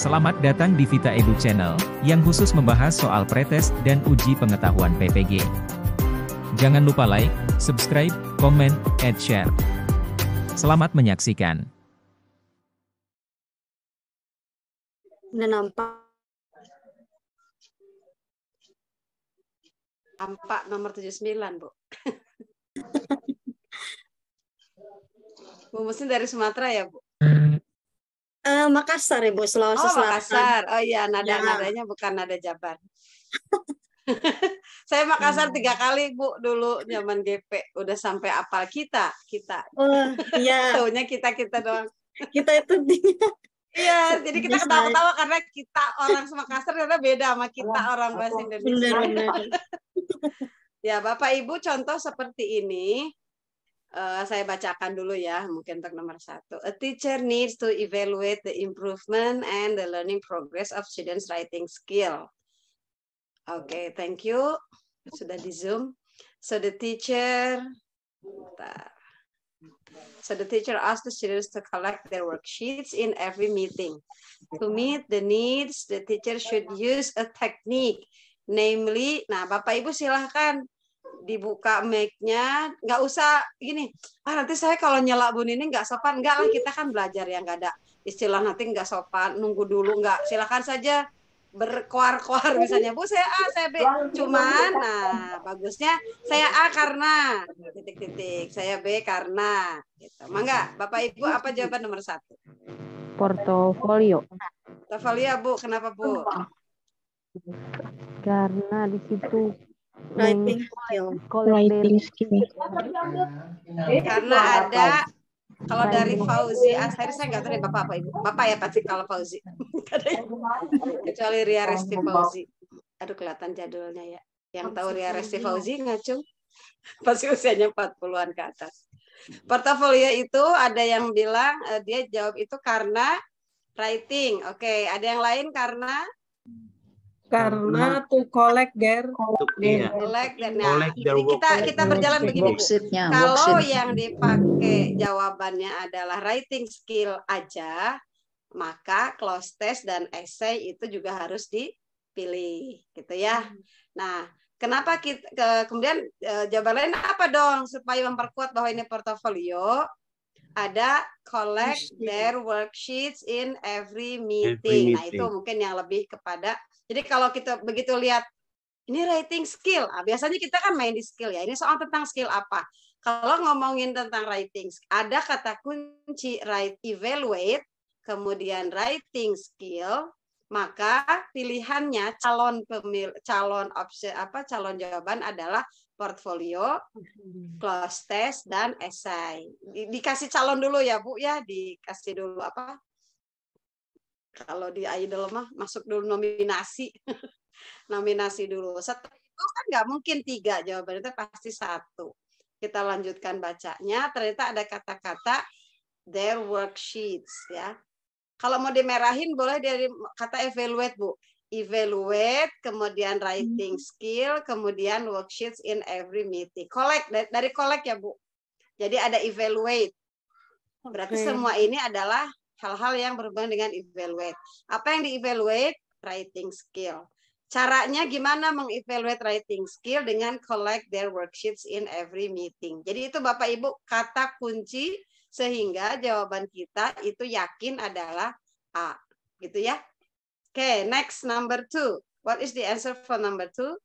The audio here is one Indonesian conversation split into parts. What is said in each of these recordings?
Selamat datang di Vita Edu Channel, yang khusus membahas soal pretest dan uji pengetahuan PPG. Jangan lupa like, subscribe, komen, and share. Selamat menyaksikan. Udah nampak. Nampak nomor 79, Bu. Bu Musni dari Sumatera ya, Bu? Makassar, Ibu, Sulawesi Oh, Selatan. Makassar. Oh iya, nadanya bukan nada Jabar. Saya Makassar 3 kali, Bu, dulu zaman GP. Udah sampai apal kita. Oh, iya. Taunya kita doang. Kita itu Iya, jadi kita ketawa-ketawa karena kita orang Makassar ternyata beda sama kita orang bahasa Indonesia. benar-benar. Ya, Bapak Ibu, contoh seperti ini. Saya bacakan dulu ya, mungkin untuk nomor 1. A teacher needs to evaluate the improvement and the learning progress of students' writing skill. Oke, thank you. Sudah di Zoom. So the teacher asks the students to collect their worksheets in every meeting. To meet the needs, the teacher should use a technique, namely, nah Bapak Ibu silahkan dibuka mic-nya, nggak usah gini, nanti saya kalau nyela Bu Nini nggak sopan, nggak lah, kita kan belajar yang nggak ada istilah nanti nggak sopan, nunggu dulu, nggak, silakan saja berkoar-koar misalnya, Bu saya A, saya B, cuman, nah bagusnya saya A karena, titik-titik, saya B karena, gitu. Mangga, Bapak Ibu apa jawaban nomor 1? Portofolio. Portofolio, Bu, kenapa Bu? Karena di situ Writing skill. Karena ada, kalau dari Fauzi Ashari saya nggak tahu nih Bapak apa Ibu. Bapak ya pasti kalau Fauzi. Kecuali Ria Resti Fauzi. Aduh kelihatan jadulnya ya. Yang tahu Ria Resti Fauzi ngacung. Pasti usianya 40-an ke atas. Portofolio itu ada yang bilang dia jawab itu karena writing. Oke, ada yang lain karena to collect their jadi kita berjalan begini, Bu. Kalau yang dipakai jawabannya adalah writing skill aja, maka close test dan essay itu juga harus dipilih, gitu ya. Nah, kenapa kita kemudian jawaban lain apa dong supaya memperkuat bahwa ini portofolio? Ada collect their worksheets in every meeting. Nah, itu mungkin yang lebih kepada. Jadi kalau kita begitu lihat ini writing skill, biasanya kita kan main di skill ya. Ini soal tentang skill apa? Kalau ngomongin tentang writing, ada kata kunci evaluate, kemudian writing skill, maka pilihannya calon jawaban adalah portfolio, close test, dan essay. Dikasih calon dulu ya Bu ya, dikasih dulu apa? Kalau di Idol mah masuk dulu nominasi. Nominasi dulu. Setelah itu kan nggak mungkin 3 jawaban itu pasti 1. Kita lanjutkan bacanya. Ternyata ada kata-kata their worksheets ya. Kalau mau dimerahin boleh dari kata evaluate Bu. Evaluate, kemudian writing skill, kemudian worksheets in every meeting. Collect, dari collect ya Bu. Jadi ada evaluate. Berarti semua ini adalah hal-hal yang berhubungan dengan evaluate. Apa yang di-evaluate? Writing skill. Caranya gimana mengevaluate writing skill? Dengan collect their worksheets in every meeting. Jadi itu Bapak Ibu kata kunci sehingga jawaban kita itu yakin adalah A. Gitu ya. Oke, next number 2. What is the answer for number 2?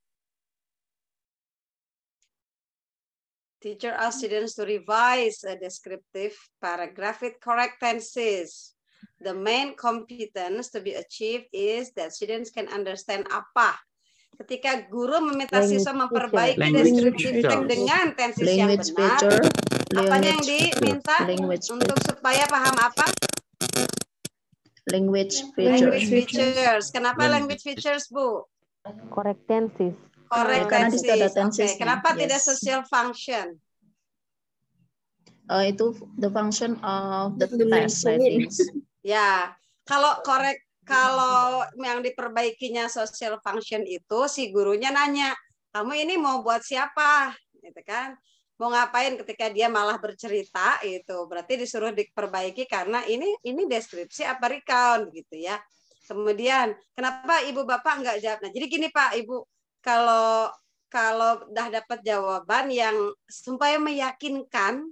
Teacher asks students to revise a descriptive paragraph with correct tenses. The main competence to be achieved is that students can understand apa. Ketika guru meminta siswa memperbaiki deskriptif teks dengan tenses yang benar, apanya yang diminta untuk supaya paham apa? Language features. Kenapa language features, Bu? Correct tenses. Correct Karena di situ ada Okay. tensesnya. Kenapa tidak social function? Itu the function of the test writings. Ya, kalau yang diperbaikinya social function itu si gurunya nanya, kamu ini mau buat siapa? Gitu kan? Mau ngapain ketika dia malah bercerita itu. Berarti disuruh diperbaiki karena ini deskripsi apa recount gitu ya. Kemudian, kenapa ibu bapak nggak jawab? Nah, jadi gini Pak, ibu, kalau udah dapat jawaban yang supaya meyakinkan,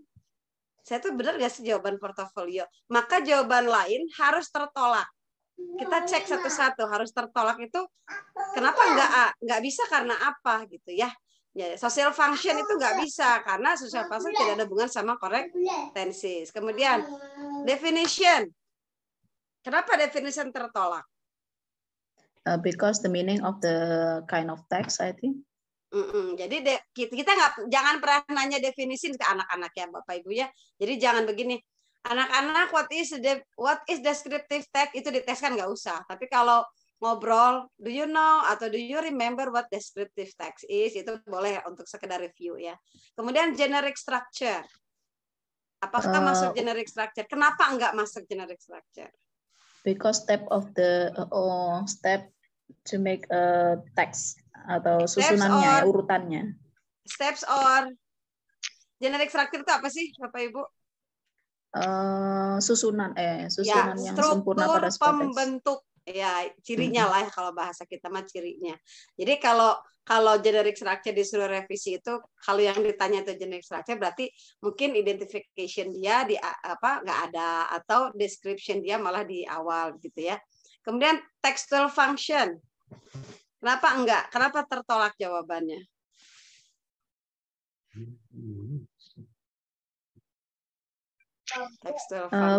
saya tuh benar nggak sih jawaban portofolio, maka jawaban lain harus tertolak. Kita cek satu-satu, harus tertolak itu kenapa nggak bisa karena apa gitu ya. Ya, social function itu nggak bisa karena social function tidak ada hubungan sama correct tenses. Kemudian definition. Kenapa definition tertolak? Because the meaning of the kind of text, I think. Jadi kita nggak, jangan pernah nanya definisi ke anak-anak ya Bapak Ibu ya. Jadi jangan begini, anak-anak what is descriptive text itu diteskan nggak usah. Tapi kalau ngobrol, do you know atau do you remember what descriptive text is, itu boleh untuk sekedar review ya. Kemudian generic structure. Apakah masuk generic structure? Kenapa enggak masuk generic structure? Because step to make a text atau susunannya, urutannya. Steps or generic structure itu apa sih Bapak Ibu? Susunan ya, yang sempurna pada sebuah teks. Pembentuk. Ya, cirinya lah ya, kalau bahasa kita mah cirinya. Jadi kalau generic structure disuruh revisi itu, kalau yang ditanya itu generic structure berarti mungkin identification dia di nggak ada, atau description dia malah di awal gitu ya. Kemudian textual function. Kenapa enggak? Kenapa tertolak jawabannya?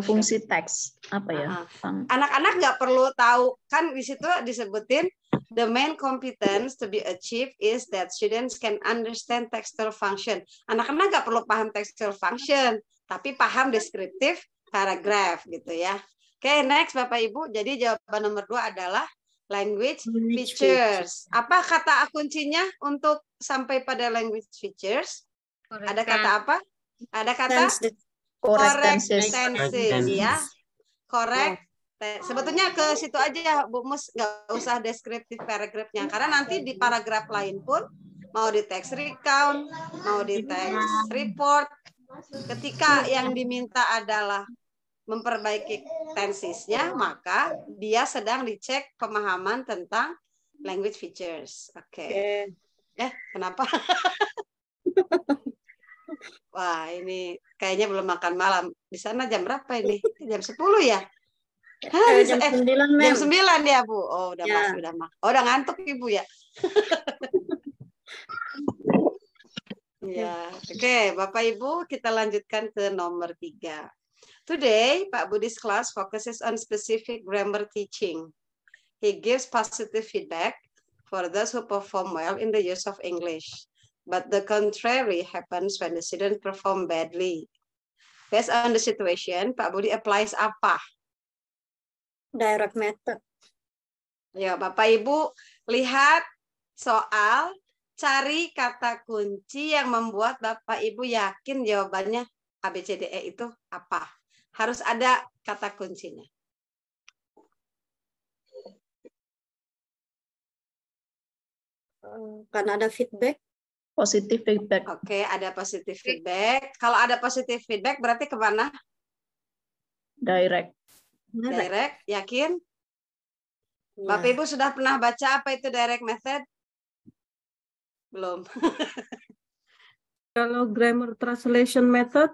Fungsi teks apa ya? Anak-anak nggak perlu tahu, kan di situ disebutin the main competence to be achieved is that students can understand textual function. Anak-anak nggak perlu paham textual function, tapi paham descriptive paragraph gitu ya. Oke, next Bapak Ibu. Jadi jawaban nomor 2 adalah language features. Apa kata kuncinya untuk sampai pada language features? Ada kata apa? Ada kata correct tenses ya. Correct. Sebetulnya ke situ aja Bu Mus, nggak usah descriptive paragraph-nya, karena nanti di paragraf lain pun mau di text recount, mau di text report, ketika yang diminta adalah memperbaiki tensesnya, maka dia sedang dicek pemahaman tentang language features. Oke. Kenapa? Wah, ini kayaknya belum makan malam. Di sana jam berapa ini? Jam 10 ya? Jam 9, Mem. Jam 9 ya, Bu. Oh, udah ya. udah ngantuk Ibu ya. Ya, oke, Bapak Ibu, kita lanjutkan ke nomor 3. Today, Pak Budi's class focuses on specific grammar teaching. He gives positive feedback for those who perform well in the use of English. But the contrary happens when the student perform badly. Based on the situation, Pak Budi applies apa? Direct method. Ya, Bapak Ibu lihat soal, cari kata kunci yang membuat Bapak Ibu yakin jawabannya ABCDE itu apa. Harus ada kata kuncinya. Karena ada feedback. Positive feedback. Oke, ada positive feedback. Kalau ada positive feedback berarti kemana? Direct. Direct, yakin? Bapak Ibu sudah pernah baca apa itu direct method? Belum. Kalau grammar translation method?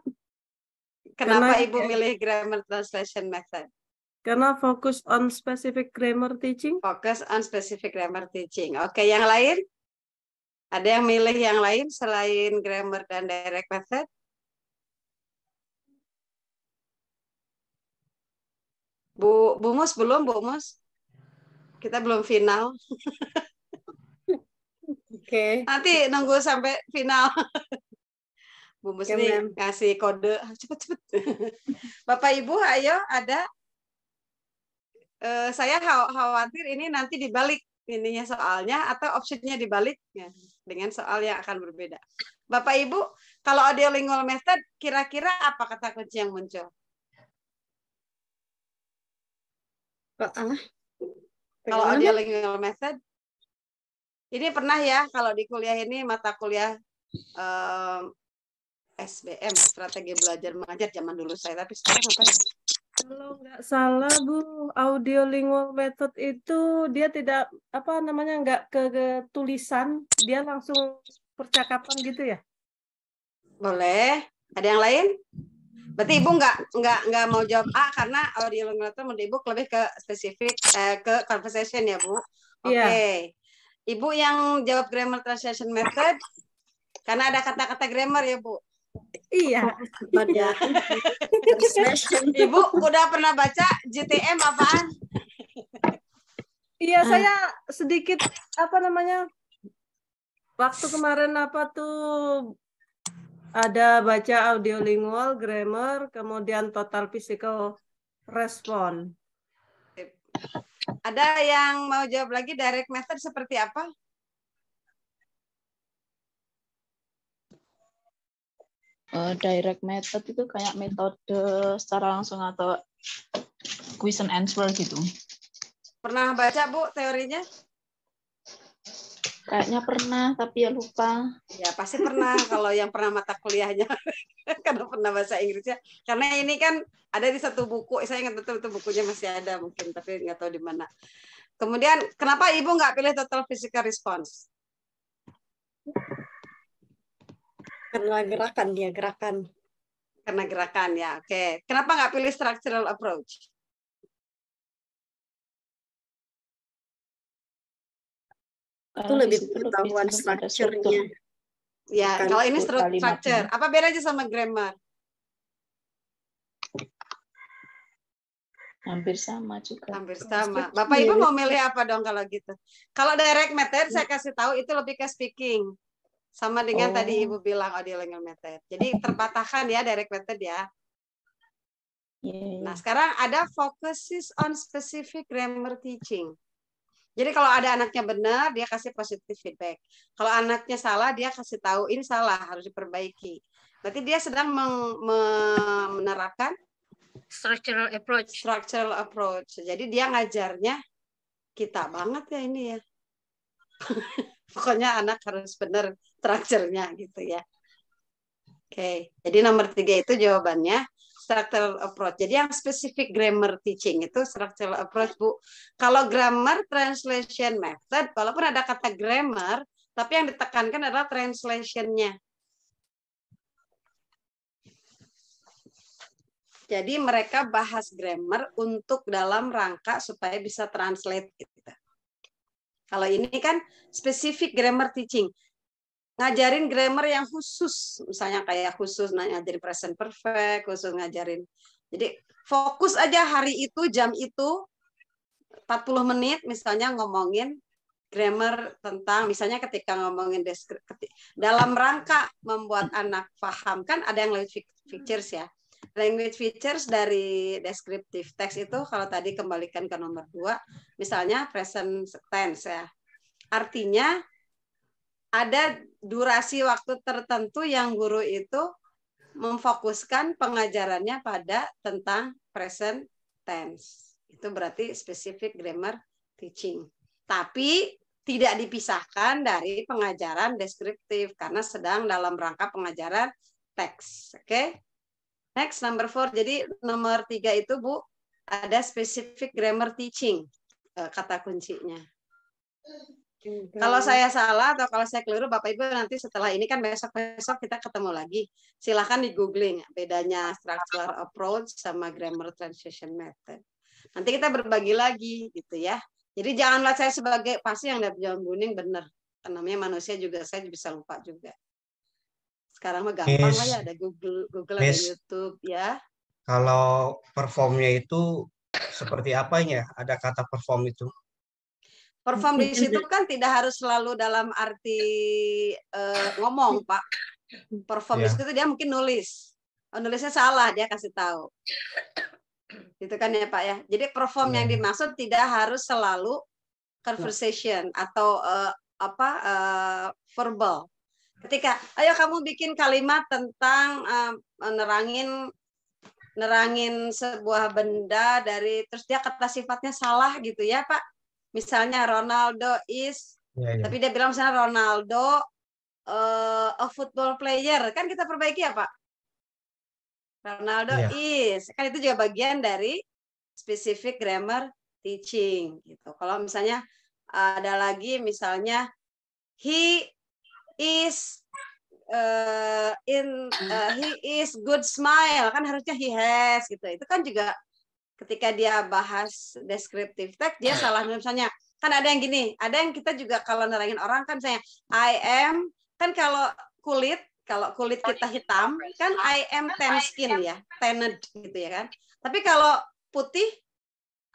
Kenapa Ibu milih grammar translation method? Karena fokus on specific grammar teaching. Fokus on specific grammar teaching. Oke, yang lain? Ada yang milih yang lain selain grammar dan direct method? Bu Mus belum, Bu Mus? Kita belum final. Oke. Nanti nunggu sampai final. Bu Mus nih ngasih kode, cepet-cepet. Bapak Ibu, ayo ada. Saya khawatir ini nanti dibalik ininya soalnya, atau opsinya dibalik ya, dengan soal yang akan berbeda. Bapak Ibu, kalau audiolingual method, kira-kira apa kata kunci yang muncul? Kalau audiolingual method, ini pernah ya kalau di kuliah ini mata kuliah SBM, strategi belajar mengajar zaman dulu saya, tapi sekarang apa ya? Kalau nggak salah Bu, audiolingual method itu dia tidak apa namanya nggak ke tulisan, dia langsung percakapan gitu ya? Boleh. Ada yang lain? Berarti Ibu nggak mau jawab A karena audiolingual method menurut Ibu lebih ke spesifik ke conversation ya, Bu. Oke. Iya. Ibu yang jawab grammar translation method karena ada kata-kata grammar ya, Bu. Iya. Pada translation. Ibu udah pernah baca GTM apaan? Iya, saya sedikit apa namanya? Waktu kemarin apa tuh ada baca audiolingual, grammar, kemudian total physical response. Ada yang mau jawab lagi direct method seperti apa? Direct method itu kayak metode secara langsung atau question answer gitu. Pernah baca Bu teorinya? Kayaknya pernah, tapi ya lupa. Ya pasti pernah kalau yang pernah mata kuliahnya karena pernah bahasa Inggrisnya. Karena ini kan ada di satu buku, saya ingat betul itu bukunya masih ada mungkin, tapi nggak tahu di mana. Kemudian kenapa Ibu nggak pilih total physical response? Karena gerakan dia, gerakan. Karena gerakan ya, oke. Kenapa nggak pilih structural approach? Itu lebih pengetahuan strukturnya. Ya, Bukan kalau ini kalimatnya. structure. Apa bedanya sama grammar? Hampir sama juga. Hampir sama. Bapak Ibu mau milih apa dong kalau gitu? Kalau direct method saya kasih tahu itu lebih ke speaking. Sama dengan tadi Ibu bilang audiolingual method. Jadi terpatahkan ya direct method ya. Nah, sekarang ada focuses on specific grammar teaching. Jadi kalau ada anaknya benar, dia kasih positive feedback. Kalau anaknya salah, dia kasih tahu ini salah, harus diperbaiki. Berarti dia sedang menerapkan Structural approach. structural approach. Jadi dia ngajarnya kita banget ya ini ya. Pokoknya anak harus benar structure-nya gitu ya. Oke, jadi nomor 3 itu jawabannya structural approach. Jadi yang spesifik grammar teaching itu structural approach, Bu. Kalau grammar translation method, walaupun ada kata grammar, tapi yang ditekankan adalah translation-nya. Jadi mereka bahas grammar untuk dalam rangka supaya bisa translate gitu. Kalau ini kan spesifik grammar teaching. Ngajarin grammar yang khusus, misalnya kayak khusus ngajarin present perfect, khusus ngajarin. Jadi fokus aja hari itu, jam itu, 40 menit misalnya ngomongin grammar tentang, misalnya ketika ngomongin dalam rangka membuat anak paham, kan ada yang language features ya. Language features dari descriptive text itu kalau tadi kembalikan ke nomor 2, misalnya present tense ya. Artinya ada durasi waktu tertentu yang guru itu memfokuskan pengajarannya pada tentang present tense. Itu berarti specific grammar teaching. Tapi tidak dipisahkan dari pengajaran deskriptif karena sedang dalam rangka pengajaran teks. Oke? Next, number 4. Jadi nomor 3 itu, Bu, ada specific grammar teaching. Kata kuncinya. Kalau saya salah atau kalau saya keliru, Bapak Ibu nanti setelah ini kan besok-besok kita ketemu lagi. Silahkan di googling bedanya structural approach sama grammar translation method. Nanti kita berbagi lagi gitu ya. Jadi janganlah saya sebagai pasti yang dapat jawaban kuning benar. Namanya manusia juga, saya bisa lupa juga. Sekarang mah gampang lah ya, ada Google ada YouTube ya. Kalau performnya itu seperti apanya? Ada kata perform itu? Perform di situ kan tidak harus selalu dalam arti ngomong, Pak. Perform di situ dia mungkin nulis. Nulisnya salah, dia kasih tahu. Gitu kan ya, Pak ya. Jadi perform yang dimaksud tidak harus selalu conversation atau verbal. Ketika, ayo kamu bikin kalimat tentang nerangin sebuah benda dari, terus dia kata sifatnya salah gitu ya, Pak. Misalnya Ronaldo is, tapi dia bilang misalnya Ronaldo a football player, kan kita perbaiki ya Pak? Ronaldo Iya. is. Kan itu juga bagian dari specific grammar teaching gitu. Kalau misalnya ada lagi misalnya he is he is good smile, kan harusnya he has gitu. Itu kan juga ketika dia bahas descriptive text dia salah. Misalnya kan ada yang gini, ada yang kita juga kalau nerangin orang kan saya I am, kan kalau kulit kita hitam kan I am tan skin ya, tanned gitu ya kan. Tapi kalau putih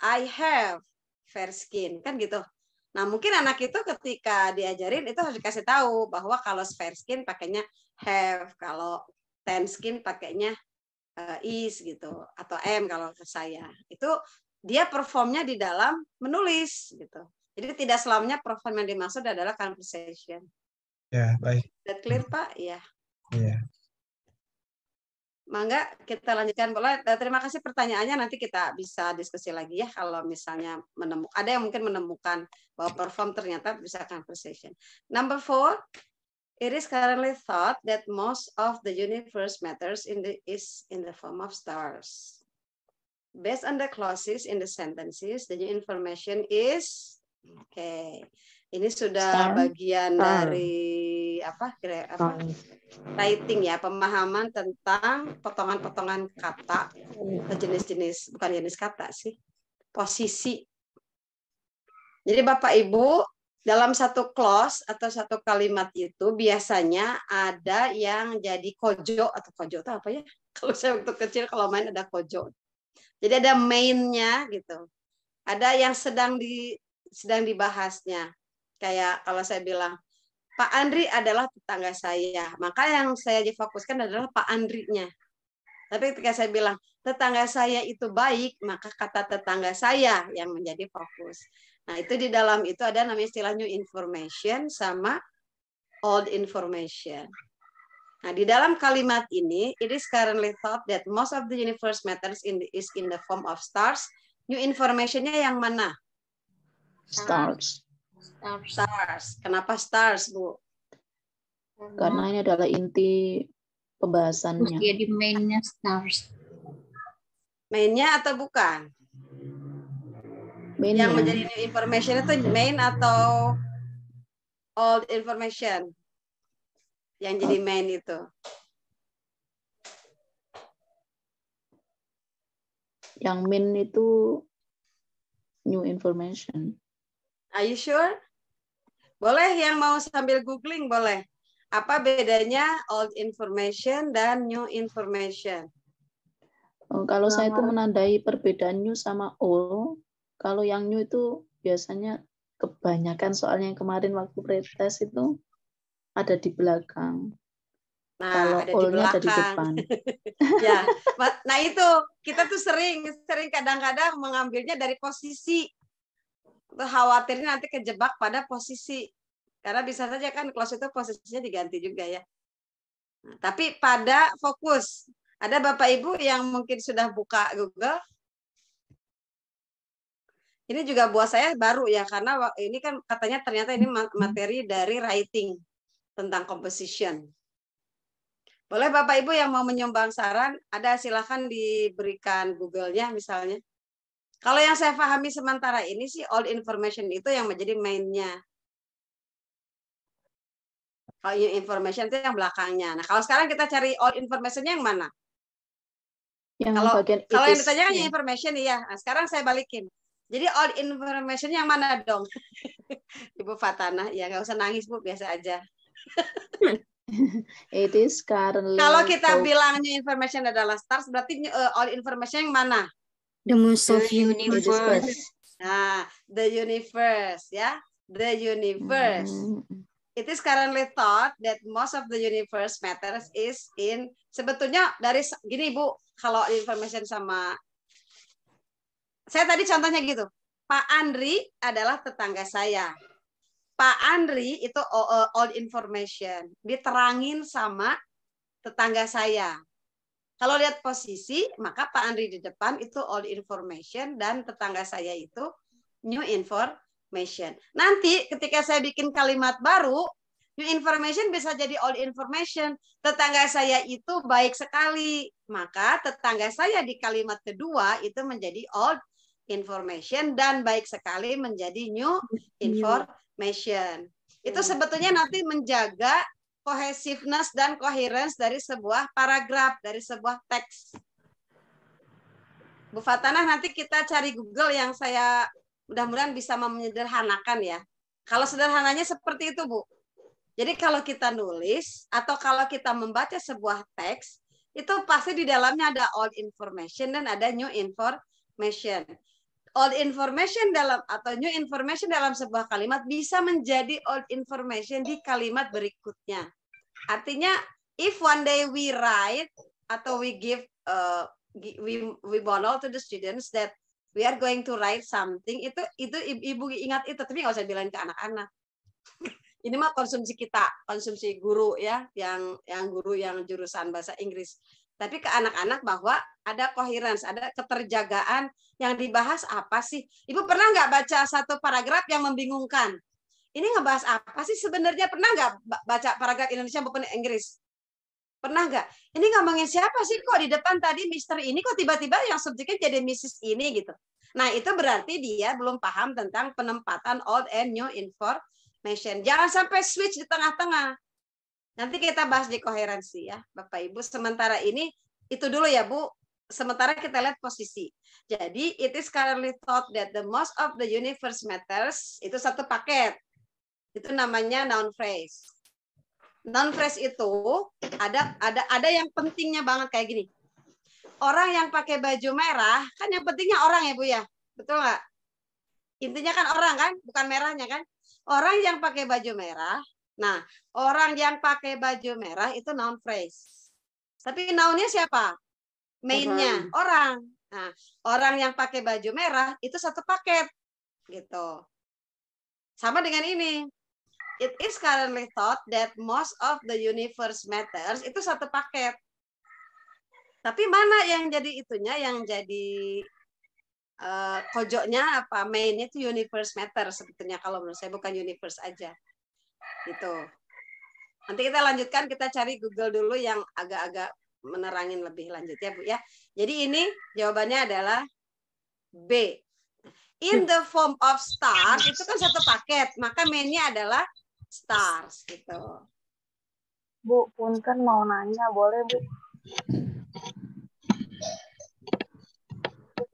I have fair skin kan gitu. Nah, mungkin anak itu ketika diajarin itu harus dikasih tahu bahwa kalau fair skin pakainya have, kalau tan skin pakainya is gitu, atau am kalau ke saya. Itu dia performnya di dalam menulis gitu. Jadi tidak selamanya perform yang dimaksud adalah conversation. Ya, baik. That clear, Pak? Iya. Iya. Mangga kita lanjutkan boleh. Terima kasih pertanyaannya, nanti kita bisa diskusi lagi ya kalau misalnya ada yang mungkin menemukan bahwa perform ternyata bisa conversation. Number 4, it is currently thought that most of the universe matters is in the form of stars. Based on the clauses in the sentences, the new information is Ini sudah bagian dari writing ya, pemahaman tentang potongan-potongan kata, jenis-jenis, bukan jenis kata sih, posisi. Jadi Bapak Ibu, dalam satu clause atau satu kalimat itu biasanya ada yang jadi kojo, atau kojo itu apa ya? Kalau saya waktu kecil kalau main ada kojo. Jadi ada main-nya gitu. Ada yang sedang dibahasnya. Kayak kalau saya bilang, Pak Andri adalah tetangga saya. Maka yang saya difokuskan adalah Pak Andrinya. Tapi ketika saya bilang, tetangga saya itu baik, maka kata tetangga saya yang menjadi fokus. Nah, itu di dalam itu ada namanya istilah new information sama old information. Nah, di dalam kalimat ini, it is currently thought that most of the universe matters is in the form of stars. New information-nya yang mana? Stars. Stars. Kenapa stars, Bu? Karena ini adalah inti pembahasannya. Jadi mainnya stars. Mainnya atau bukan? Main Yang ya. menjadi new information itu main atau old information? Yang jadi main itu. Yang main itu new information. Are you sure? Boleh yang mau sambil googling boleh. Apa bedanya old information dan new information? Kalau saya itu menandai perbedaan new sama old. Kalau yang new itu biasanya kebanyakan soalnya yang kemarin waktu pretest itu ada di belakang. Nah, kalau ada di old-nya ada di belakang. depan. Ya, nah itu kita tuh sering kadang-kadang mengambilnya dari posisi. Khawatirnya nanti kejebak pada posisi. Karena bisa saja kan clause itu posisinya diganti juga ya. Nah, tapi pada fokus. Ada Bapak Ibu yang mungkin sudah buka Google. Ini juga buat saya baru ya, karena ini kan katanya ternyata ini materi dari writing tentang composition. Boleh Bapak Ibu yang mau menyumbang saran, ada silakan diberikan Google-nya misalnya. Kalau yang saya pahami sementara ini sih old information itu yang menjadi main-nya. Kalau new information itu yang belakangnya. Nah, kalau sekarang kita cari old information-nya yang mana? Yang Kalau yang ditanyakan new information ya. Nah, sekarang saya balikin. Jadi old information yang mana dong? Ibu Fatana, ya nggak usah nangis Bu, biasa aja. It is currently. Kalau kita bilang new information adalah stars, berarti old information yang mana? The most of universe. Nah, the universe ya, the universe. It is currently thought that most of the universe matters is in. Sebetulnya dari gini Bu, kalau information sama saya tadi contohnya gitu. Pak Andri adalah tetangga saya. Pak Andri itu old information. Diterangin sama tetangga saya. Kalau lihat posisi, maka Pak Andri di depan itu old information dan tetangga saya itu new information. Nanti ketika saya bikin kalimat baru, New information bisa jadi old information. Tetangga saya itu baik sekali. Maka tetangga saya di kalimat kedua itu menjadi old information dan baik sekali menjadi new information. Itu sebetulnya nanti menjaga cohesiveness dan coherence dari sebuah paragraf, dari sebuah teks. Bu Fatanah, nanti kita cari Google yang saya mudah-mudahan bisa menyederhanakan ya. Kalau sederhananya seperti itu, Bu. Jadi kalau kita nulis atau kalau kita membaca sebuah teks, itu pasti di dalamnya ada old information dan ada new information. Old information dalam atau new information dalam sebuah kalimat bisa menjadi old information di kalimat berikutnya. Artinya, if one day we write atau we give we model to the students that we are going to write something, itu ibu ingat itu, tapi nggak usah bilang ke anak-anak. Ini mah konsumsi kita, konsumsi guru ya, yang guru yang jurusan bahasa Inggris. Tapi ke anak-anak bahwa ada coherence, ada keterjagaan yang dibahas apa sih? Ibu pernah nggak baca satu paragraf yang membingungkan? Ini ngebahas apa sih sebenarnya? Pernah nggak baca paragraf Indonesia maupun Inggris? Pernah nggak? Ini ngomongin siapa sih kok di depan tadi Mister ini kok tiba-tiba yang subjeknya jadi Mrs. ini gitu. Nah itu berarti dia belum paham tentang penempatan old and new information. Jangan sampai switch di tengah-tengah. Nanti kita bahas di koherensi ya Bapak Ibu. Sementara ini itu dulu ya Bu. Sementara kita lihat posisi. Jadi it is currently thought that the most of the universe matters itu satu paket. Itu namanya noun phrase. Noun phrase itu ada yang pentingnya banget kayak gini. Orang yang pakai baju merah kan yang pentingnya orang ya Bu ya. Betul nggak? Intinya kan orang kan, bukan merahnya kan. Orang yang pakai baju merah. Nah, orang yang pakai baju merah itu noun phrase. Tapi nounnya siapa? Main-nya orang. Nah, orang yang pakai baju merah itu satu paket. Gitu. Sama dengan ini. It is currently thought that most of the universe matters itu satu paket. Tapi mana yang jadi itunya, yang jadi kojoknya apa? Mainnya itu universe matters sebetulnya kalau menurut saya, bukan universe aja. Gitu. Nanti kita lanjutkan, kita cari Google dulu yang agak-agak menerangin lebih lanjut ya Bu ya. Jadi ini jawabannya adalah B. In the form of stars itu kan satu paket, maka mainnya adalah stars gitu. Bu, punten mau nanya, boleh Bu?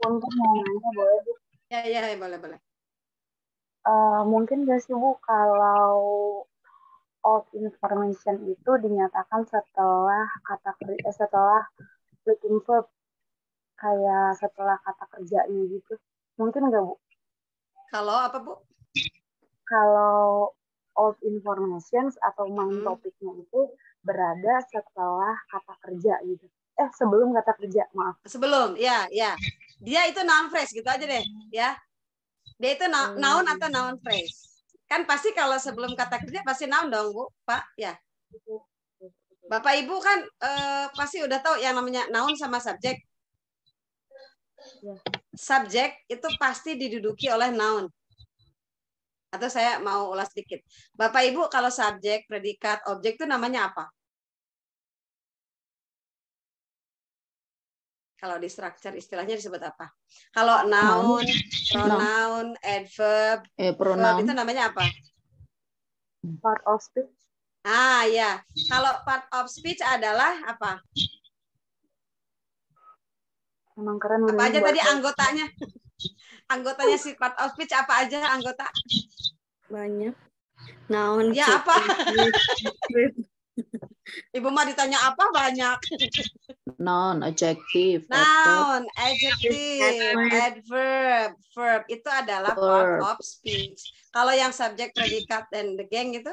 Punten mau nanya, boleh Bu? Ya, boleh. Mungkin nggak sih Bu, kalau old information itu dinyatakan setelah setelah fleeting verb, kayak setelah kata kerjanya gitu. Mungkin nggak Bu? Kalau apa Bu? Kalau old informations atau main topiknya itu berada setelah kata kerja gitu. Sebelum kata kerja, maaf. Sebelum, ya. Dia itu noun phrase gitu aja deh, ya. Dia itu noun atau noun phrase. Kan pasti kalau sebelum kata kerja pasti noun dong, Bu, Pak, ya. Bapak Ibu kan pasti udah tahu yang namanya noun sama subjek. Subjek itu pasti diduduki oleh noun. Atau saya mau ulas sedikit. Bapak Ibu kalau subjek, predikat, objek itu namanya apa? Kalau di structure istilahnya disebut apa? Kalau noun, pronoun, adverb, verb itu namanya apa? Part of speech. Ah ya, kalau part of speech adalah apa? Emang keren. Apa aja tadi anggotanya? Anggotanya si part of speech apa aja anggota? Banyak. Noun. Ya apa? Ibu mah ditanya apa banyak. Noun, adjective, Noun, adjective, adverb, verb itu adalah part of speech. Kalau yang subjek, predikat, dan the gang itu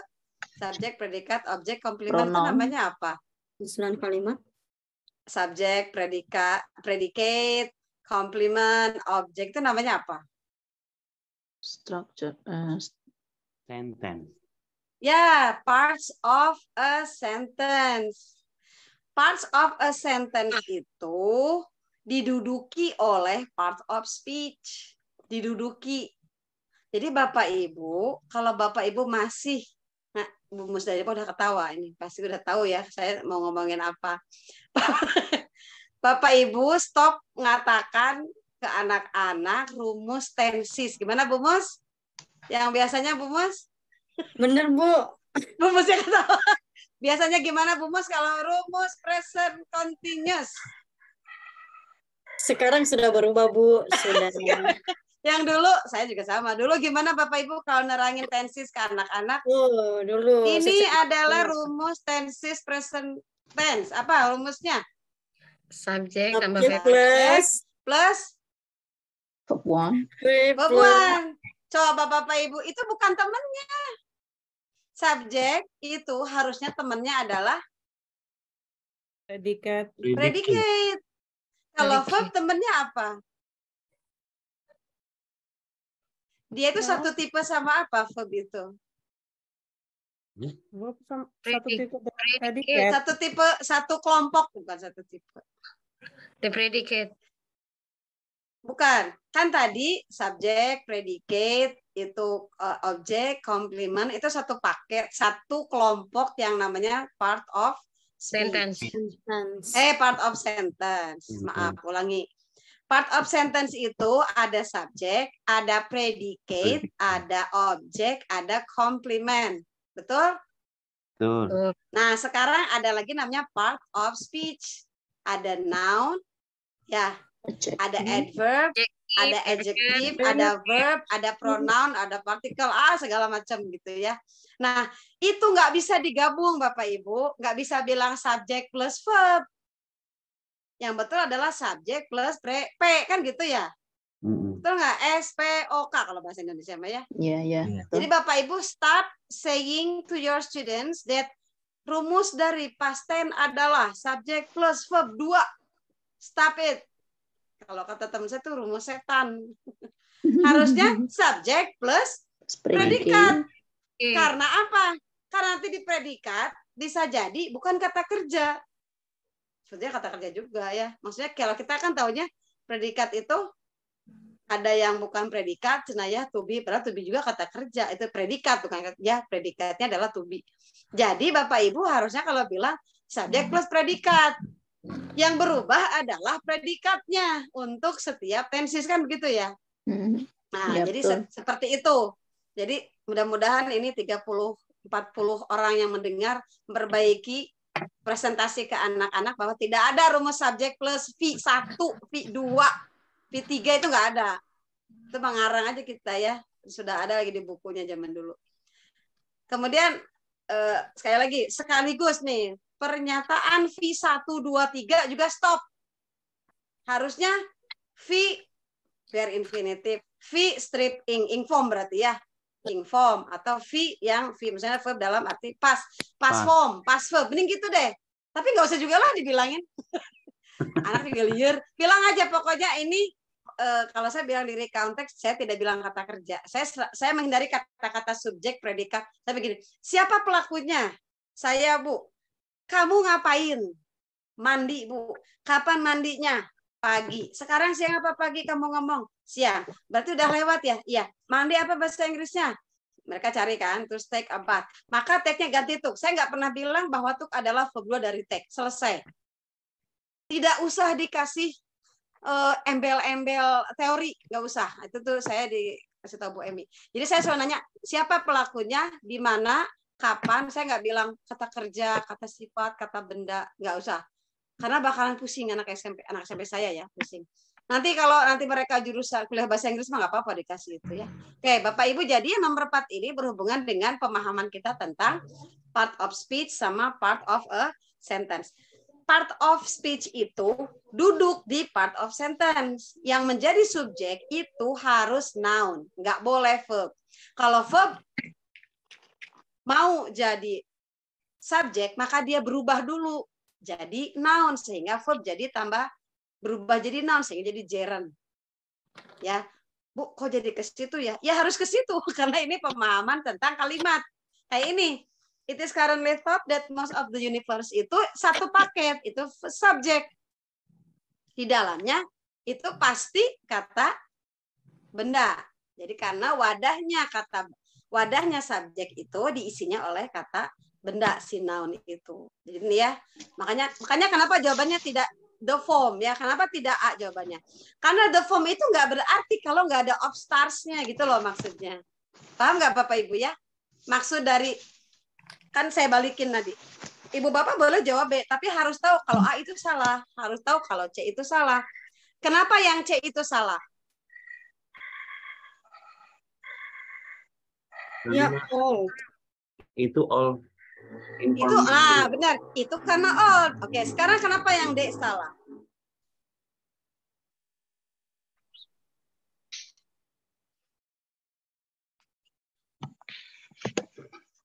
subjek, predikat, objek, komplement itu namanya apa? Susunan kalimat. Subjek, predicate, komplement, objek itu namanya apa? Structure, sentence. Ya, parts of a sentence. Parts of a sentence itu diduduki oleh part of speech. Diduduki. Jadi Bapak Ibu, kalau Bapak Ibu masih Nah, Bu Musdalifah udah ketawa ini, pasti udah tahu ya saya mau ngomongin apa. Bapak Ibu stop mengatakan ke anak-anak rumus tensis. Gimana Bu Mus? Yang biasanya Bu Mus? Bener, Bu. Bu Mus yang ketawa. Biasanya gimana Bu Mus kalau rumus present continuous? Sekarang sudah berubah, Bu. Sudah. Yang dulu, saya juga sama. Dulu gimana Bapak Ibu kalau nerangin tensis ke anak-anak? Dulu. Ini adalah rumus tensis present tense. Apa rumusnya? Subjek tambah Subject verb plus Verb one. verb one. Coba Bapak Ibu, itu bukan temennya. Subjek itu harusnya temennya adalah Predikat. predicate. Kalau verb temennya apa? Dia itu satu tipe sama apa verb itu? Verb satu tipe dengan predikat. Satu tipe, satu kelompok, bukan satu tipe. The predicate. Bukan. Kan tadi subjek, predicate, itu objek, complement, itu satu paket, satu kelompok yang namanya part of Sentence. part of sentence. Maaf, ulangi. Part of sentence itu ada subjek, ada predicate, ada objek, ada complement. Betul? Betul. Nah, sekarang ada lagi namanya part of speech. Ada noun, ya, ada adverb, ada adjective, ada verb, ada pronoun, ada partikel, segala macam gitu ya. Nah, itu nggak bisa digabung Bapak Ibu, nggak bisa bilang subjek plus verb. Yang betul adalah subjek plus P, kan gitu ya? Betul nggak? SPOK kalau bahasa Indonesia ya? Iya. Jadi Bapak Ibu start saying to your students that rumus dari past tense adalah subjek plus verb 2. Stop it. Kalau kata teman saya itu rumus setan. Harusnya subjek plus predikat. Karena apa? Karena nanti di predikat bisa jadi bukan kata kerja. Sebetulnya kata kerja juga ya. Maksudnya kalau kita kan taunya predikat itu ada yang bukan predikat, cenayah to be, padahal to be juga kata kerja. Itu predikat, bukan kerja. Predikatnya adalah to be. Jadi Bapak Ibu harusnya kalau bilang subjek plus predikat. Yang berubah adalah predikatnya untuk setiap tensis, kan begitu ya? Nah, Ya, jadi seperti itu. Jadi mudah-mudahan ini 30-40 orang yang mendengar memperbaiki presentasi ke anak-anak bahwa tidak ada rumus subjek plus V1, V2, V3 itu nggak ada. Itu mengarang aja kita ya. Sudah ada lagi di bukunya zaman dulu. Kemudian sekali lagi, sekaligus nih, pernyataan V1, 2, 3 juga stop. Harusnya V bare infinitive, V strip ing form berarti ya. Ing form atau V yang V misalnya verb dalam arti past form, past verb. Mending gitu deh. Tapi nggak usah juga lah dibilangin. Anak juga liar. Bilang aja pokoknya ini kalau saya bilang diri konteks, saya tidak bilang kata kerja. Saya menghindari kata-kata subjek, predikat. Saya begini, siapa pelakunya? Saya, Bu. Kamu ngapain? Mandi, Bu. Kapan mandinya? Pagi. Sekarang siang apa pagi kamu ngomong? Siang. Berarti udah lewat ya? Iya. Mandi apa bahasa Inggrisnya? Mereka cari kan, terus take a bath. Maka take-nya ganti tuk. Saya nggak pernah bilang bahwa tuk adalah verb dari take. Selesai. Tidak usah dikasih embel-embel teori, nggak usah. Itu tuh saya dikasih tahu Bu Emi. Jadi saya selalu nanya, siapa pelakunya, di mana, kapan. Saya nggak bilang kata kerja, kata sifat, kata benda, nggak usah. Karena bakalan pusing anak SMP saya ya, pusing. Nanti kalau nanti mereka jurusan kuliah bahasa Inggris mah nggak apa-apa dikasih itu ya. Oke, Bapak Ibu, jadi nomor 4 ini berhubungan dengan pemahaman kita tentang part of speech sama part of a sentence. Part of speech itu duduk di part of sentence. Yang menjadi subjek itu harus noun, nggak boleh verb. Kalau verb mau jadi subjek, maka dia berubah dulu jadi noun, sehingga verb jadi tambah berubah jadi noun, sehingga jadi gerund. Ya, Bu, kok jadi ke situ ya? Ya harus ke situ karena ini pemahaman tentang kalimat. Kayak ini. It is currently thought that most of the universe itu satu paket, itu subjek. Di dalamnya itu pasti kata benda. Jadi karena wadahnya kata wadahnya subjek itu diisinya oleh kata benda, si noun itu. Jadi ya, makanya kenapa jawabannya tidak the form ya? Kenapa tidak A jawabannya? Karena the form itu nggak berarti kalau nggak ada of stars-nya gitu loh maksudnya. Paham nggak Bapak Ibu ya? Maksud dari, kan saya balikin tadi. Ibu Bapak boleh jawab B, tapi harus tahu kalau A itu salah, harus tahu kalau C itu salah. Kenapa yang C itu salah? Ya, all. Itu all Itu benar, itu karena all. Oke, sekarang kenapa yang D salah?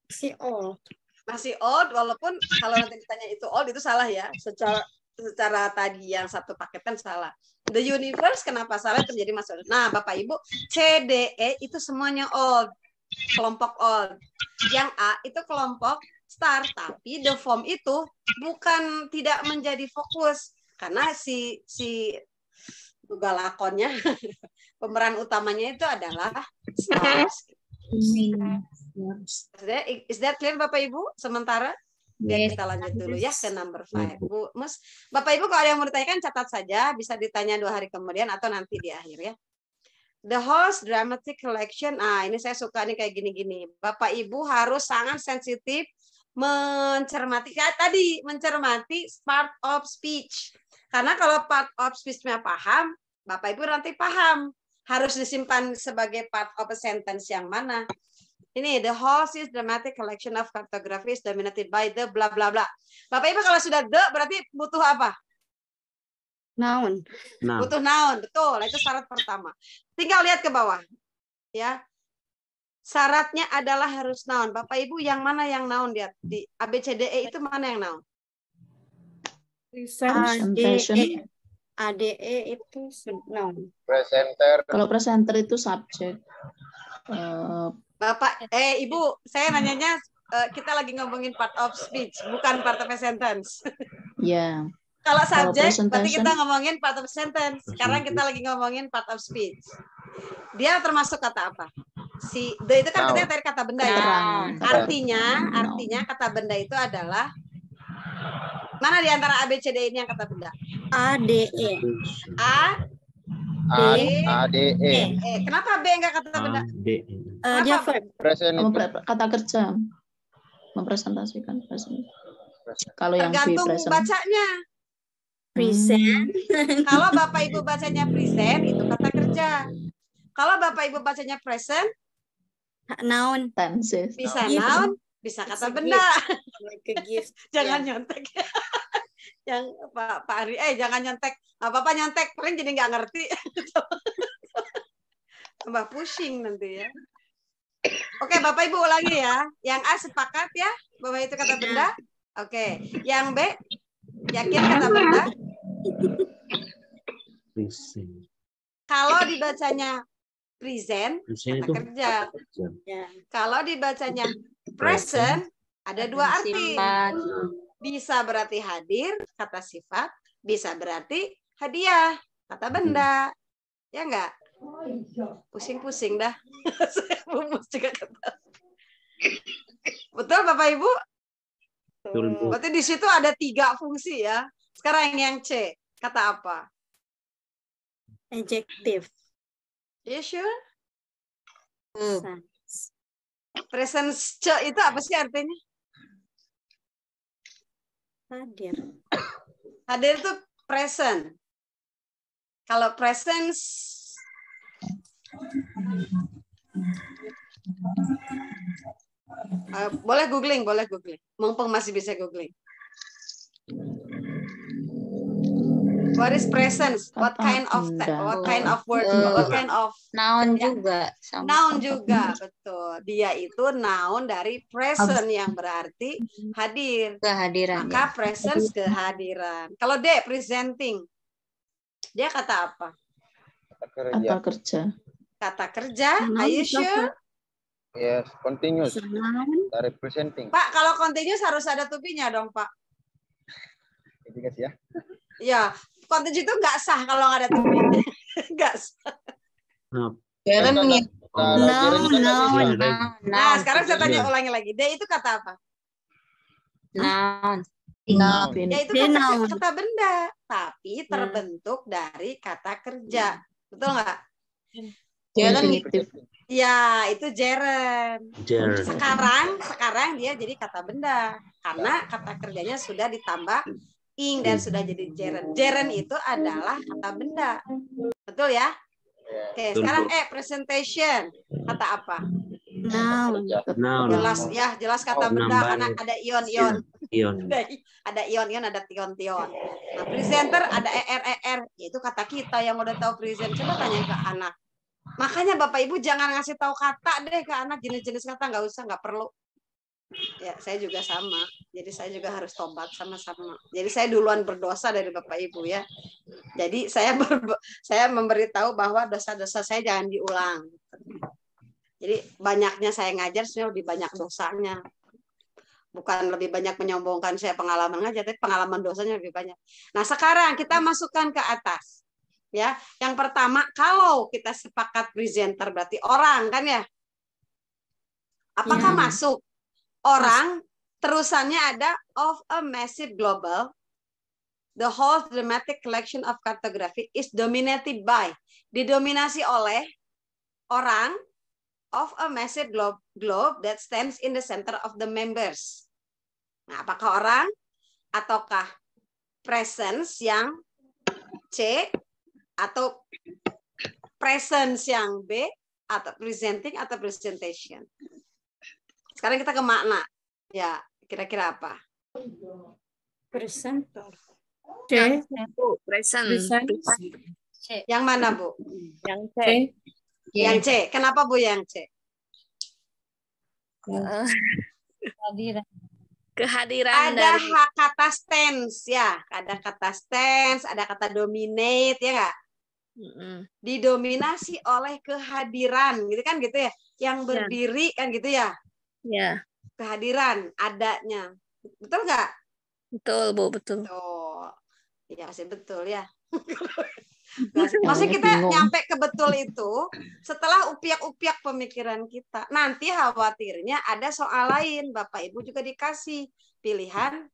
Si all. Masih old, walaupun kalau nanti ditanya itu old itu salah ya, secara tadi yang satu paketan salah. The universe kenapa salah terjadi masalah. Nah, Bapak Ibu, C, D, E itu semuanya old, kelompok old. Yang A itu kelompok star, tapi the form itu bukan tidak menjadi fokus karena si galakonnya pemeran utamanya itu adalah stars. Is that clear Bapak Ibu? Sementara biar kita lanjut dulu ya ke number 5. Bu Mus, Bapak Ibu kalau ada yang mau ditanyakan catat saja, bisa ditanya 2 hari kemudian atau nanti di akhir ya. The Host Dramatic Collection. Ini saya suka nih kayak gini-gini. Bapak Ibu harus sangat sensitif mencermati kayak tadi, mencermati part of speech. Karena kalau part of speech-nya paham, Bapak Ibu nanti paham harus disimpan sebagai part of a sentence yang mana. Ini the Host is dramatic collection of cartographies dominated by the bla bla bla. Bapak Ibu kalau sudah the berarti butuh apa? Noun. Butuh noun, betul. Itu syarat pertama. Tinggal lihat ke bawah. Ya. Syaratnya adalah harus noun. Bapak Ibu yang mana yang noun lihat di ABCDE itu mana yang noun? ADE. ADE itu noun. Presenter. Kalau presenter itu subjek. Bapak, Ibu, saya nanyanya kita lagi ngomongin part of speech, bukan part of a sentence. Ya. Kalau subjek, berarti kita ngomongin part of sentence. Sekarang kita lagi ngomongin part of speech. Dia termasuk kata apa? Si the itu kan katanya tadi kata benda ya. Artinya kata benda itu adalah mana di antara A, B, C, D ini yang kata benda? ADE. ADE. Kenapa B enggak kata benda? Dia verb. Kata kerja. Mempresentasikan present. Kalau yang tergantung B present. bacanya. Present. Kalau Bapak Ibu bacanya present itu kata kerja. Kalau Bapak Ibu bacanya present, noun. Tenses. Bisa noun, bisa kata benda. Like a gift. Jangan nyontek. Yang Pak Ari, jangan nyontek. Apa-apa nyontek, paling jadi nggak ngerti. Tambah pusing nanti ya. Oke, Bapak Ibu ulangi ya. Yang A sepakat ya, bahwa itu kata benda. Oke, yang B yakin kata benda. Kalau dibacanya present, kata kerja. Kalau dibacanya present, ada 2 arti. Bisa berarti hadir, kata sifat. Bisa berarti hadiah, kata benda. Ya enggak? Pusing-pusing dah. Saya bumus juga kata. Betul Bapak Ibu? Berarti di situ ada 3 fungsi ya. Sekarang yang C, kata apa? Adjective. You sure? Presence C itu apa sih artinya? Hadir. Hadir itu present. Kalau presence boleh googling. Mumpung masih bisa googling. What is presence? What kind of word? What kind of noun juga. Noun juga, betul. Dia itu noun dari present yang berarti hadir. Kehadiran. Maka presence kehadiran. Kalau D presenting, dia kata apa? Kata kerja. Kata kerja. Are you sure? Yes, continuous. Dari presenting. Pak, kalau continuous harus ada tupinya dong, Pak. Indikasi ya. Ya, continuous itu nggak sah kalau nggak ada tupi. Nggak sah. Nah, sekarang saya tanya ulangi lagi. D itu kata apa? Noun. Ya itu kata benda, tapi terbentuk dari kata kerja. Betul nggak? Ya, itu gerund. Sekarang dia jadi kata benda karena kata kerjanya sudah ditambah ing dan sudah jadi gerund. Gerund itu adalah kata benda. Betul ya? Oke, sekarang presentation. Kata apa? Noun. Jelas kata benda karena ada ion-ion. Ada ion-ion, ada tion-tion. Nah, presenter ada er, itu kata kita yang udah tahu present. Coba tanya ke anak. Makanya Bapak Ibu jangan ngasih tahu kata deh ke anak, jenis-jenis kata nggak usah, nggak perlu. Ya, saya juga sama. Jadi saya juga harus tobat sama-sama. Jadi saya duluan berdosa dari Bapak Ibu ya. Jadi saya memberitahu bahwa dosa-dosa saya jangan diulang. Jadi banyaknya saya ngajar sebenarnya lebih banyak dosanya. Bukan lebih banyak menyombongkan saya pengalaman ngajar, tapi pengalaman dosanya lebih banyak. Nah, sekarang kita masukkan ke atas. Ya, yang pertama kalau kita sepakat presenter berarti orang kan ya? Apakah masuk? Orang terusannya ada of a massive global, the whole dramatic collection of cartography is dominated by, didominasi oleh orang of a massive globe that stands in the center of the members. Nah, apakah orang ataukah presence yang C atau presence yang B atau presenting atau presentation. Sekarang kita ke makna. Ya, kira-kira apa? Presenter. C. Present. Yang mana, Bu? Yang C. Yang C. Kenapa, Bu, yang C? Kehadiran ada dari kata stance ya, ada kata stance, ada kata dominate ya nggak? Didominasi oleh kehadiran gitu kan gitu ya, yang berdiri kan gitu ya? Ya. Kehadiran adanya, betul nggak? Betul Bu, betul. Oh, ya pasti betul ya. Maksudnya kita nyampe ke betul itu setelah upiak-upiak pemikiran kita. Nanti khawatirnya ada soal lain. Bapak Ibu juga dikasih pilihan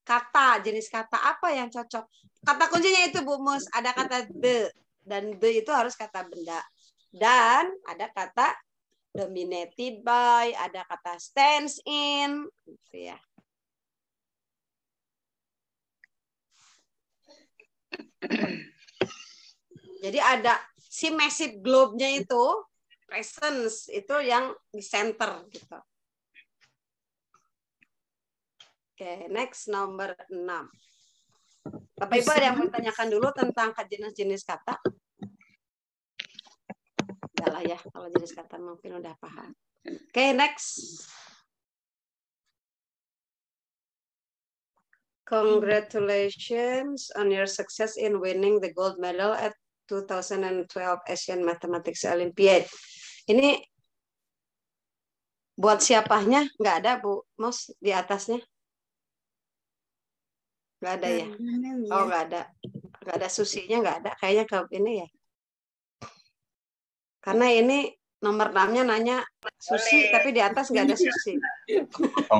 kata, jenis kata apa yang cocok. Kata kuncinya itu Bu Mus, ada kata the. Dan the itu harus kata benda. Dan ada kata dominated by, ada kata stands in. Gitu ya. Jadi ada si massive globe-nya itu, presence itu yang di center gitu. Oke, next nomor 6. Bapak Ibu ada yang mau tanyakan dulu tentang jenis-jenis kata? Udah lah ya, kalau jenis kata mungkin udah paham. Oke, next. Congratulations on your success in winning the gold medal at 2012 Asian Mathematics Olympiad. Ini buat siapanya? Nggak ada, Bu Mos, di atasnya? Nggak ada ya? Oh, nggak ada. Nggak ada susinya, nggak ada. Kayaknya ke ini ya. Karena ini nomor 6-nya nanya susi, tapi di atas nggak ada susi. Oh,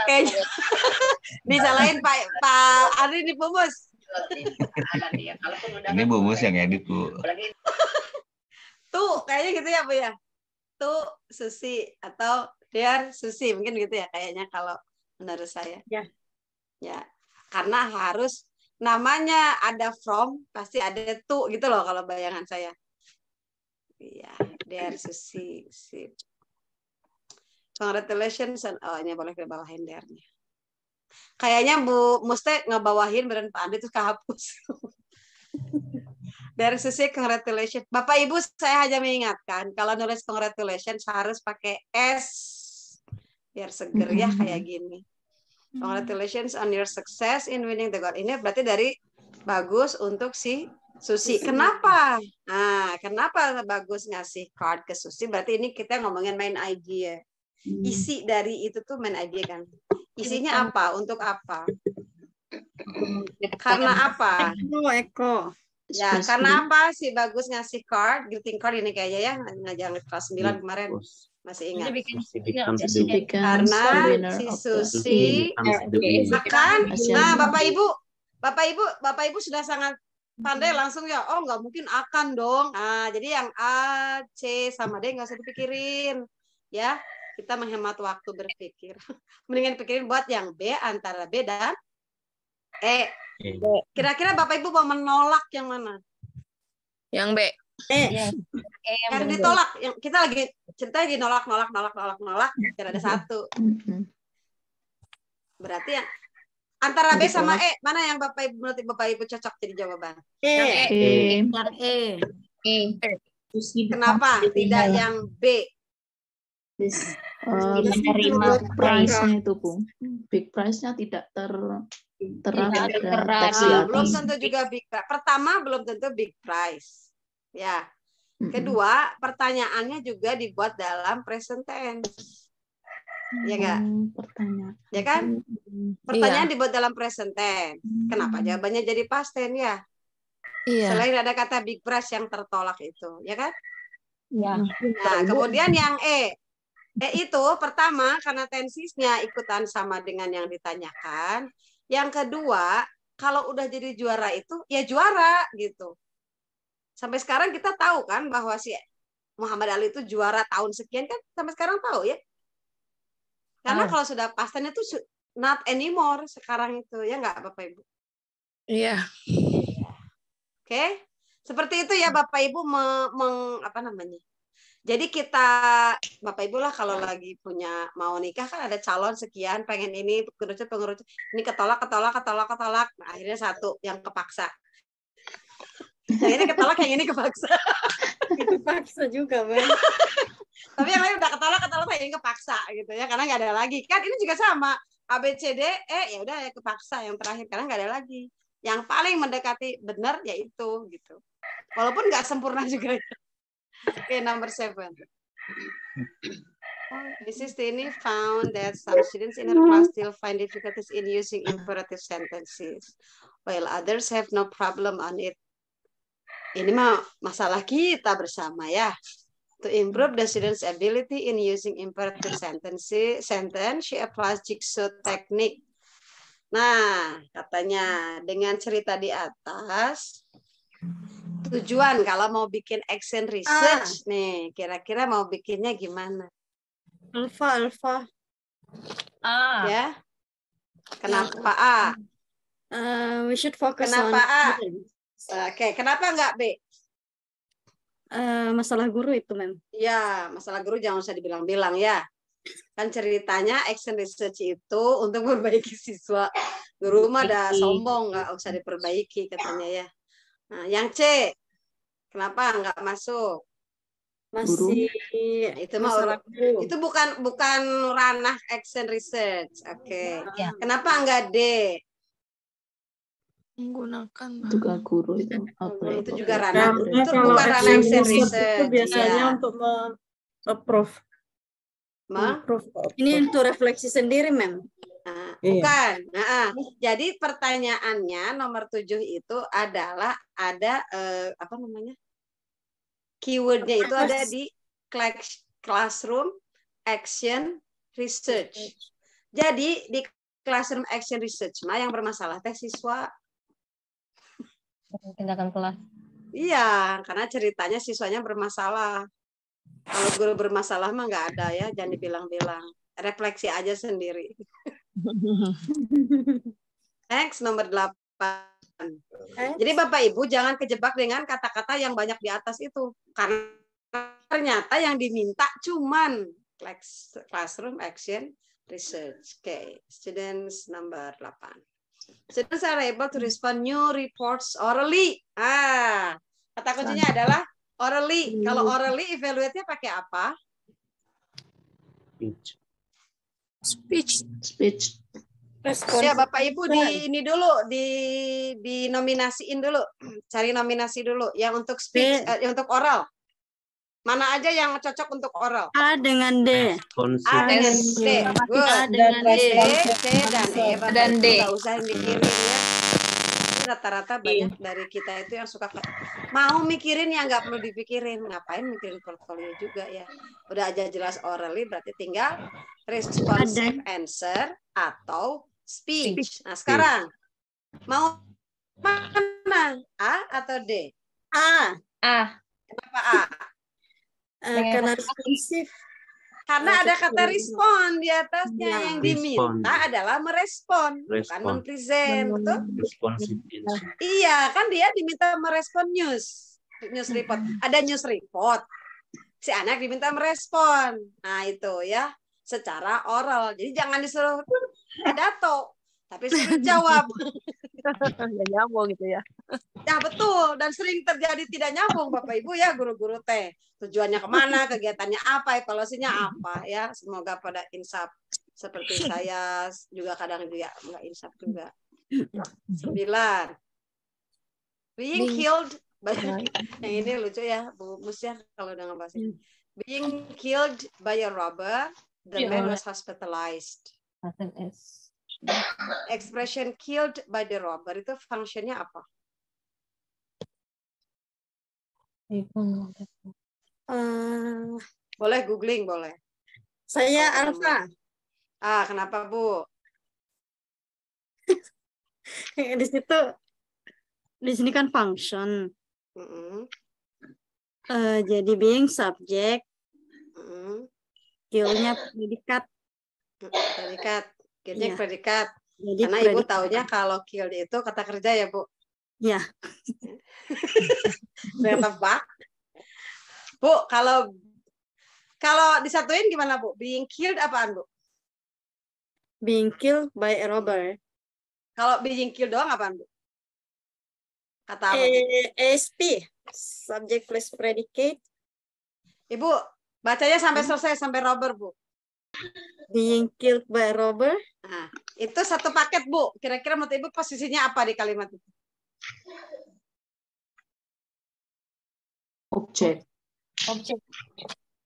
kayaknya. Disalahin Pak Ari di Bu Mus. Ini Bu Mus yang edit, Bu. Tuh, kayaknya gitu ya, Bu ya. Tuh, susi atau dear susi, mungkin gitu ya kayaknya kalau menurut saya. Ya. Ya. Karena harus namanya ada from, pasti ada to gitu loh kalau bayangan saya. Iya, dear Susi. Congratulations. Oh, ini boleh kebawahin dearnya. Kayaknya Bu Muste ngebawahin beran Pak Andi terus kehapus. Dear Susi, congratulations. Bapak Ibu, saya hanya mengingatkan kalau nulis congratulations harus pakai S biar seger ya kayak gini. Congratulations on your success in winning the gold. Ini berarti dari bagus untuk si Susi. Kenapa? Nah, kenapa bagus ngasih card ke Susi? Berarti ini kita ngomongin main ID ya. Isi dari itu tuh main ID kan. Isinya apa? Untuk apa? Karena apa? Eko. Ya, karena apa sih bagus ngasih card, greeting card ini kayaknya ya, ngajar kelas 9 kemarin. Masih ingat. Karena si Susi akan, nah Bapak Ibu sudah sangat pandai langsung ya, oh nggak mungkin akan dong. Nah, jadi yang A, C, sama D nggak usah dipikirin. Ya, kita menghemat waktu berpikir. Mendingan pikirin buat yang B, antara B dan E. Kira-kira Bapak Ibu mau menolak yang mana? Yang B. Yang ditolak, yang kita lagi cerita lagi nolak, tidak ada satu. Berarti yang antara B sama E, mana yang menurut Bapak Ibu cocok jadi jawaban? Yang E. Kenapa tidak yang B? Menerima price-nya itu, Bu. Big price-nya tidak terang pada teks di atas. Belum tentu juga big price. Pertama, belum tentu big price. Ya. Kedua, pertanyaannya juga dibuat dalam present tense. Ya enggak? Ya kan? Pertanyaan dibuat dalam present tense. Kenapa jawabannya jadi past tense ya? Iya. Selain ada kata big price yang tertolak itu, ya kan? Ya. Nah, kemudian yang E. E itu pertama karena tensisnya ikutan sama dengan yang ditanyakan. Yang kedua, kalau udah jadi juara itu ya juara gitu. Sampai sekarang kita tahu kan bahwa si Muhammad Ali itu juara tahun sekian kan, sampai sekarang tahu ya. Karena kalau sudah pasten itu not anymore sekarang itu, ya nggak Bapak Ibu? Iya. Oke. Seperti itu ya Bapak Ibu apa namanya? Jadi kita Bapak Ibu lah kalau lagi punya mau nikah kan ada calon sekian, pengen ini pengerucut, ini ketolak. Nah, akhirnya satu yang kepaksa. Yang ini ketolak, yang ini kepaksa. Kepaksa juga, Bang. Tapi yang lain udah ketolak, yang ini kepaksa gitu ya, karena nggak ada lagi. Kan ini juga sama. A, B, C, D, E, ya udah ya kepaksa yang terakhir karena nggak ada lagi. Yang paling mendekati benar yaitu gitu. Walaupun nggak sempurna juga. Okay, number 7. Mrs. Tini found that some students in her class still find difficulties in using imperative sentences, while others have no problem on it. Ini mah masalah kita bersama ya. To improve the students' ability in using imperative sentence, she applies jigsaw technique. Nah, katanya dengan cerita di atas, tujuan kalau mau bikin action research nih, kira-kira mau bikinnya gimana? Alpha. Ya. Kenapa A? We should focus Kenapa on A? Oke, kenapa enggak B? Masalah guru itu, Mem. Ya, masalah guru jangan usah dibilang-bilang ya. Kan ceritanya action research itu untuk memperbaiki siswa. Guru mah ada sombong, nggak usah diperbaiki katanya ya. Nah, yang C, kenapa nggak masuk? Masih itu mah itu bukan ranah action research. Oke. Kenapa nggak D? Menggunakan juga guru itu. Itu juga ranah. Itu kalau bukan ranah action research. itu biasanya untuk approve. Ini untuk refleksi sendiri, Mem. Nah, bukan. Nah, jadi pertanyaannya nomor 7 itu adalah ada apa namanya? Keywordnya itu ada di classroom action research. Jadi di classroom action research mah yang bermasalah teh siswa. Tindakan kelas. Iya, karena ceritanya siswanya bermasalah. Kalau guru bermasalah mah nggak ada ya, jangan dibilang-bilang. Refleksi aja sendiri. Next, nomor 8. Jadi Bapak Ibu jangan kejebak dengan kata-kata yang banyak di atas itu. Karena ternyata yang diminta cuman classroom action research. Okay, students number 8. Students are able to respond new reports orally. Kata kuncinya adalah orally. Kalau orally evaluate-nya pakai apa? Speech. Ya Bapak Ibu ini dulu di nominasiin dulu, cari nominasi dulu yang untuk speech, untuk oral. Mana aja yang cocok untuk oral? A dengan D. A dengan D. Good. A dengan D. C dan E. Dan D. Nggak usah dikirim ya. rata-rata banyak dari kita itu yang suka mau mikirin yang nggak perlu dipikirin. Ngapain mikirin portfolio juga ya. Udah aja jelas orally, berarti tinggal responsive answer atau speech. Nah sekarang mau mana? A atau D? A. Kenapa A? Karena responsif. Karena ada kata respon di atasnya. Ya. Yang diminta adalah merespon, bukan mempresent. Betul? Responsive answer. Iya, kan dia diminta merespon news report. Ada news report. Si anak diminta merespon. Nah, itu ya, secara oral. Jadi jangan disuruh pidato, tapi suruh jawab. Ya nyambung gitu ya. Ya, betul. Dan sering terjadi tidak nyambung, Bapak Ibu ya, guru-guru teh. Tujuannya kemana, kegiatannya apa, evaluasinya apa ya. Semoga pada insaf. Seperti saya juga kadang juga nggak insaf juga. 9. Being killed by... Yang ini lucu ya, Bu Musya kalau udah ngebahas ini. Being killed by a robber, the man was hospitalized. Expression killed by the robber itu fungsinya apa? Boleh googling, boleh. Saya Alfa. Kenapa Bu? Di sini kan function. Jadi being subject, kill-nya predikat. Kill-nya predikat. Jadi karena Ibu taunya kalau kill itu kata kerja ya Bu? Ya. Tebak. Bu, kalau disatuin gimana Bu? Being killed apaan Bu? Being killed by a robber. Kalau being killed doang apaan Bu? Kata apa? ASP, subject plus predicate. Ibu, bacanya sampai selesai, sampai robber Bu. Being killed by a robber. Nah, itu satu paket Bu. Kira-kira menurut Ibu posisinya apa di kalimat itu? Objek.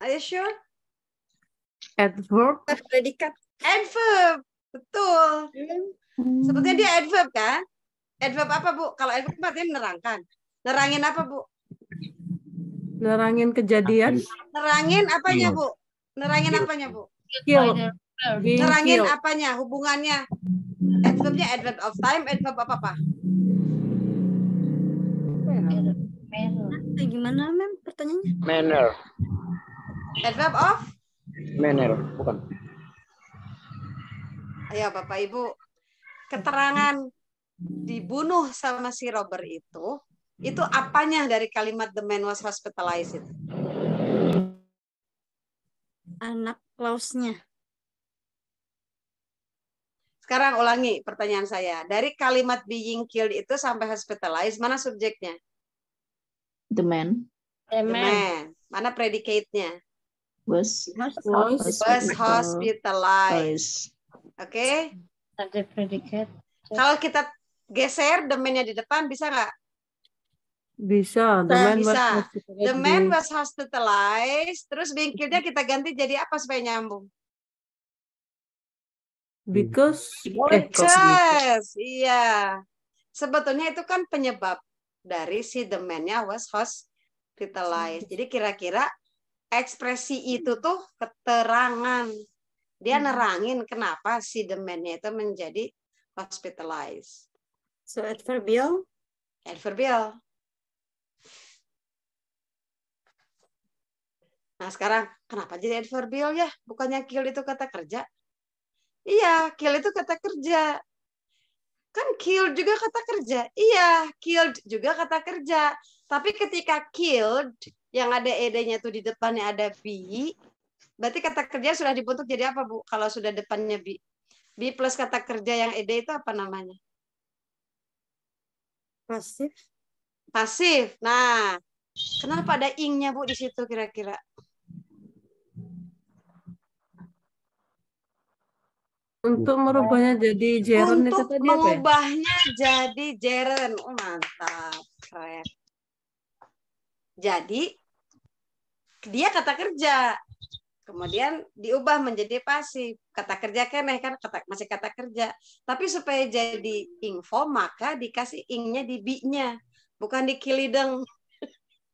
Are you sure? Adverb. Predikat. Adverb. Betul. Sebetulnya dia adverb kan? Adverb apa Bu? Kalau adverb artinya menerangkan. Nerangin apa Bu? Nerangin kejadian. Nerangin apanya Bu? Nerangin apanya Bu? Kill. Nerangin apanya? Hubungannya? Adverbnya adverb of time, adverb apa? Gimana Mem pertanyaannya? Manner. Adverb of? Manner, bukan. Ayo Bapak Ibu, keterangan dibunuh sama si robber itu apanya dari kalimat the man was hospitalized itu? Anak clause-nya. Sekarang ulangi pertanyaan saya. Dari kalimat being killed itu sampai hospitalized, mana subjeknya? The man. The man. Mana predicate-nya? Was hospitalized. Oke? Subject predicate. Kalau kita geser the man-nya di depan, bisa nggak? Bisa. The man was hospitalized. Terus being killed-nya kita ganti jadi apa supaya nyambung? Because. Iya. Sebetulnya itu kan penyebab dari si the man-nya was hospitalized. Jadi kira-kira ekspresi itu tuh keterangan. Dia nerangin kenapa si the man-nya itu menjadi hospitalized. So adverbial? Adverbial. Nah sekarang kenapa jadi adverbial ya? Bukannya kill itu kata kerja? Iya, kill itu kata kerja. Kan killed juga kata kerja. Iya, killed juga kata kerja. Tapi ketika killed, yang ada ed-nya tuh di depannya ada be, berarti kata kerja sudah dibentuk jadi apa, Bu? Kalau sudah depannya be. Be plus kata kerja yang ed itu apa namanya? Pasif. Pasif. Nah, kenapa ada ing-nya, Bu, di situ kira-kira? Untuk merubahnya jadi gerund itu Untuk tadi apa ya? mengubahnya jadi gerund. Oh, mantap. Keren. Jadi, dia kata kerja. Kemudian diubah menjadi pasif. Kata kerja keneh kan masih kata kerja. Tapi supaya jadi info maka dikasih ing-nya di bi-nya, bukan di kilideng.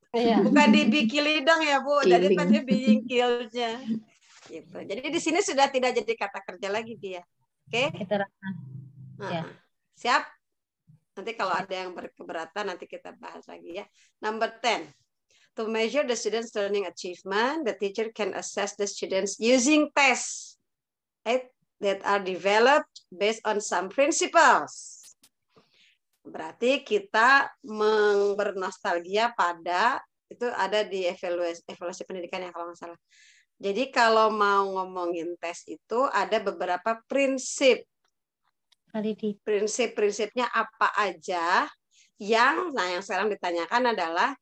Iya. Bukan di bi kilideng ya, Bu. Jadi Killing. pada being killed-nya. Gitu. Jadi di sini sudah tidak jadi kata kerja lagi dia. Oke? Keterangan. Ya. Siap? Nanti kalau ada yang berkeberatan nanti kita bahas lagi ya. Number 10. To measure the students' learning achievement, the teacher can assess the students using tests that are developed based on some principles. Berarti kita bernostalgia pada, itu ada di evaluasi pendidikan ya kalau nggak salah. Jadi kalau mau ngomongin tes itu ada beberapa prinsip. Prinsip-prinsipnya apa aja yang sekarang ditanyakan adalah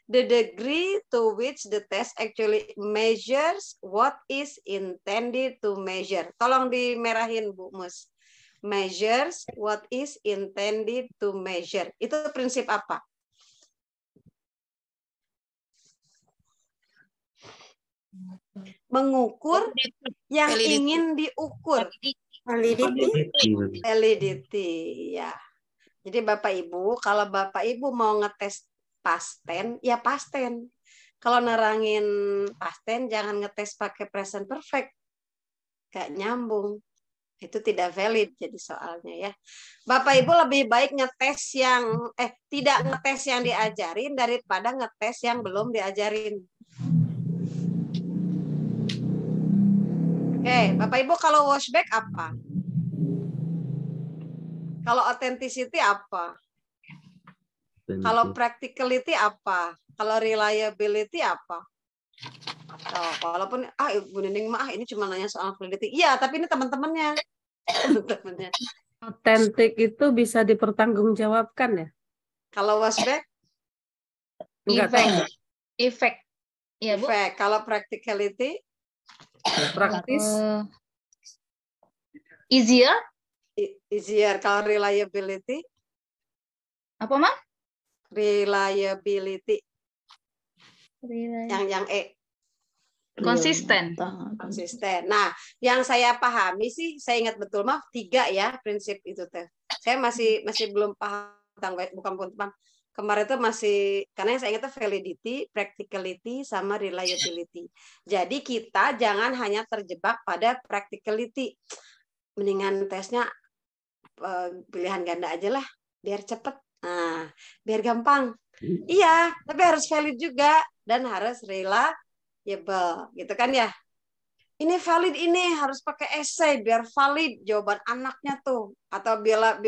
the degree to which the test actually measures what is intended to measure. Tolong dimerahin Bu Mus. Measures what is intended to measure. Itu prinsip apa? Mengukur yang ingin diukur. Validity, ya. Jadi Bapak Ibu, kalau Bapak Ibu mau ngetes past tense, ya past tense. Kalau nerangin past tense, jangan ngetes pakai present perfect. Gak nyambung. Itu tidak valid jadi soalnya ya. Bapak Ibu lebih baik ngetes yang tidak ngetes yang diajarin daripada ngetes yang belum diajarin. Oke, Bapak Ibu kalau washback apa? Kalau authenticity apa? Kalau practicality apa? Kalau reliability apa? Walaupun Ibu Nining mah ini cuma nanya soal validity. Iya, tapi ini teman-temannya. Authentic itu bisa dipertanggungjawabkan ya? Kalau washback? Enggak tahu. Effect. Ya, Bu. Effect. Kalau practicality? Praktis. Easier. Easier. Kalau reliability? Apa, Ma? Reliability. Yang E. Konsisten. Konsisten. Nah, yang saya pahami sih, saya ingat betul mah 3 ya prinsip itu teh. Saya masih belum paham bukan paham. Kemarin itu masih, karena yang saya ingat itu validity, practicality, sama reliability. Jadi kita jangan hanya terjebak pada practicality. Mendingan tesnya pilihan ganda aja lah, biar cepet. Nah, biar gampang. Iya, tapi harus valid juga dan harus reliable, gitu kan ya. Ini valid, ini harus pakai essay biar valid jawaban anaknya tuh, atau biar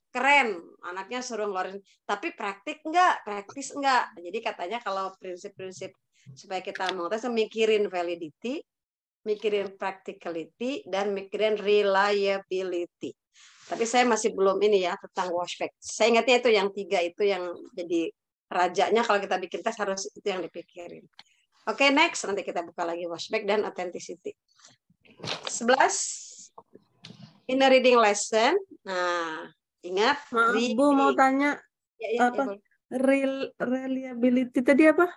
keren anaknya suruh ngeluarin, tapi praktis enggak. Jadi katanya kalau prinsip-prinsip supaya kita mengetes, mikirin validity, mikirin practicality, dan mikirin reliability. Tapi saya masih belum ini ya tentang washback. Saya ingatnya itu yang 3 itu yang jadi rajanya kalau kita bikin tes harus itu yang dipikirin. Oke, next nanti kita buka lagi washback dan authenticity. 11 in a reading lesson. Nah, ingat. Bu mau tanya apa? Reliability tadi apa?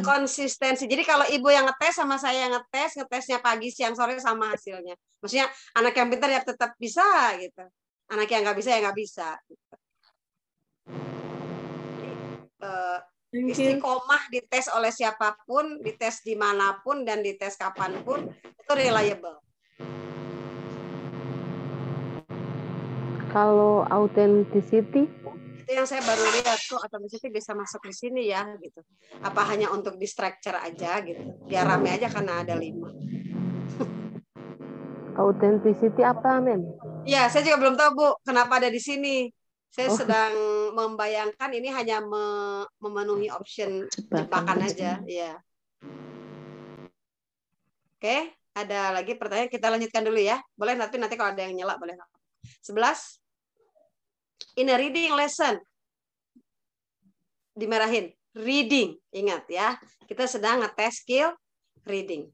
Konsistensi. Jadi kalau Ibu yang ngetes sama saya yang ngetesnya pagi, siang, sore sama hasilnya. Maksudnya anak yang pintar ya tetap bisa gitu. Anak yang nggak bisa ya nggak bisa. Gitu. Istiqomah dites oleh siapapun, dites dimanapun dan dites kapanpun itu reliable. Kalau authenticity? Itu yang saya baru lihat tuh, authenticity bisa masuk di sini ya gitu. Apa hanya untuk di structure aja gitu. Biar rame aja karena ada 5. Authenticity apa, Men? Ya, saya juga belum tahu, Bu, kenapa ada di sini. Saya sedang membayangkan ini hanya memenuhi option jebakan aja, ya. Oke, ada lagi pertanyaan, kita lanjutkan dulu ya. Boleh nanti kalau ada yang nyela boleh. 11. In a reading lesson. Dimarahin. Reading. Ingat ya. Kita sedang ngetes skill reading.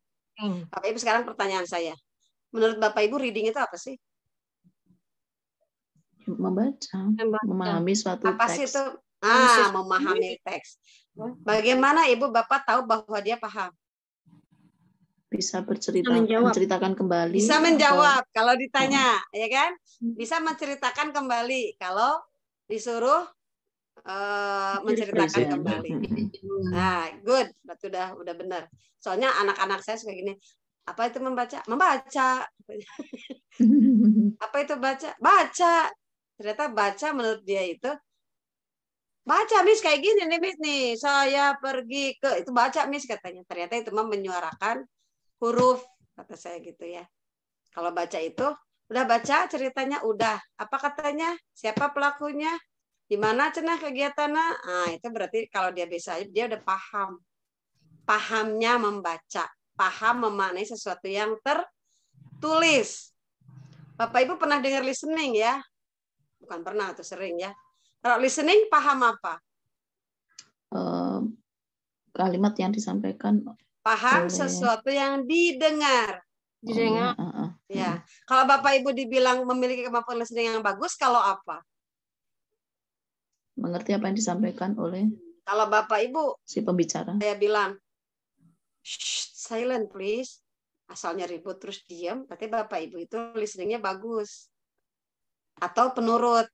Bapak Ibu, sekarang pertanyaan saya. Menurut Bapak Ibu reading itu apa sih? Membaca. Memahami suatu teks. Apa sih itu? Memahami teks. Bagaimana Ibu Bapak tahu bahwa dia paham? Bisa menjawab. menceritakan kembali. Bisa atau- menjawab kalau ditanya, ya kan? Bisa menceritakan kembali kalau disuruh menceritakan Present. kembali. Nah, good. Berarti udah benar. Soalnya anak-anak saya suka gini. Apa itu membaca? Membaca. Apa itu baca? Baca. Ternyata baca menurut dia itu baca, Miss, kayak gini nih, Miss nih. Saya pergi ke itu baca, Miss, katanya. Ternyata itu mah menyuarakan huruf, kata saya gitu ya. Kalau baca itu udah baca ceritanya, udah. Apa katanya? Siapa pelakunya? Di mana cenah kegiatannya? Nah, itu berarti kalau dia bisa, dia udah paham. Pahamnya membaca, paham memaknai sesuatu yang tertulis. Bapak Ibu pernah dengar listening ya? Bukan pernah, atau sering ya. Kalau listening paham apa? Kalimat yang disampaikan. Paham oleh- sesuatu yang didengar. Didengar. Ya. Kalau Bapak Ibu dibilang memiliki kemampuan listening yang bagus, kalau apa? Mengerti apa yang disampaikan oleh Kalau Bapak Ibu si pembicara. saya bilang, "Shh, silent please." Asalnya ribut terus diam, berarti Bapak Ibu itu listeningnya bagus. Atau penurut.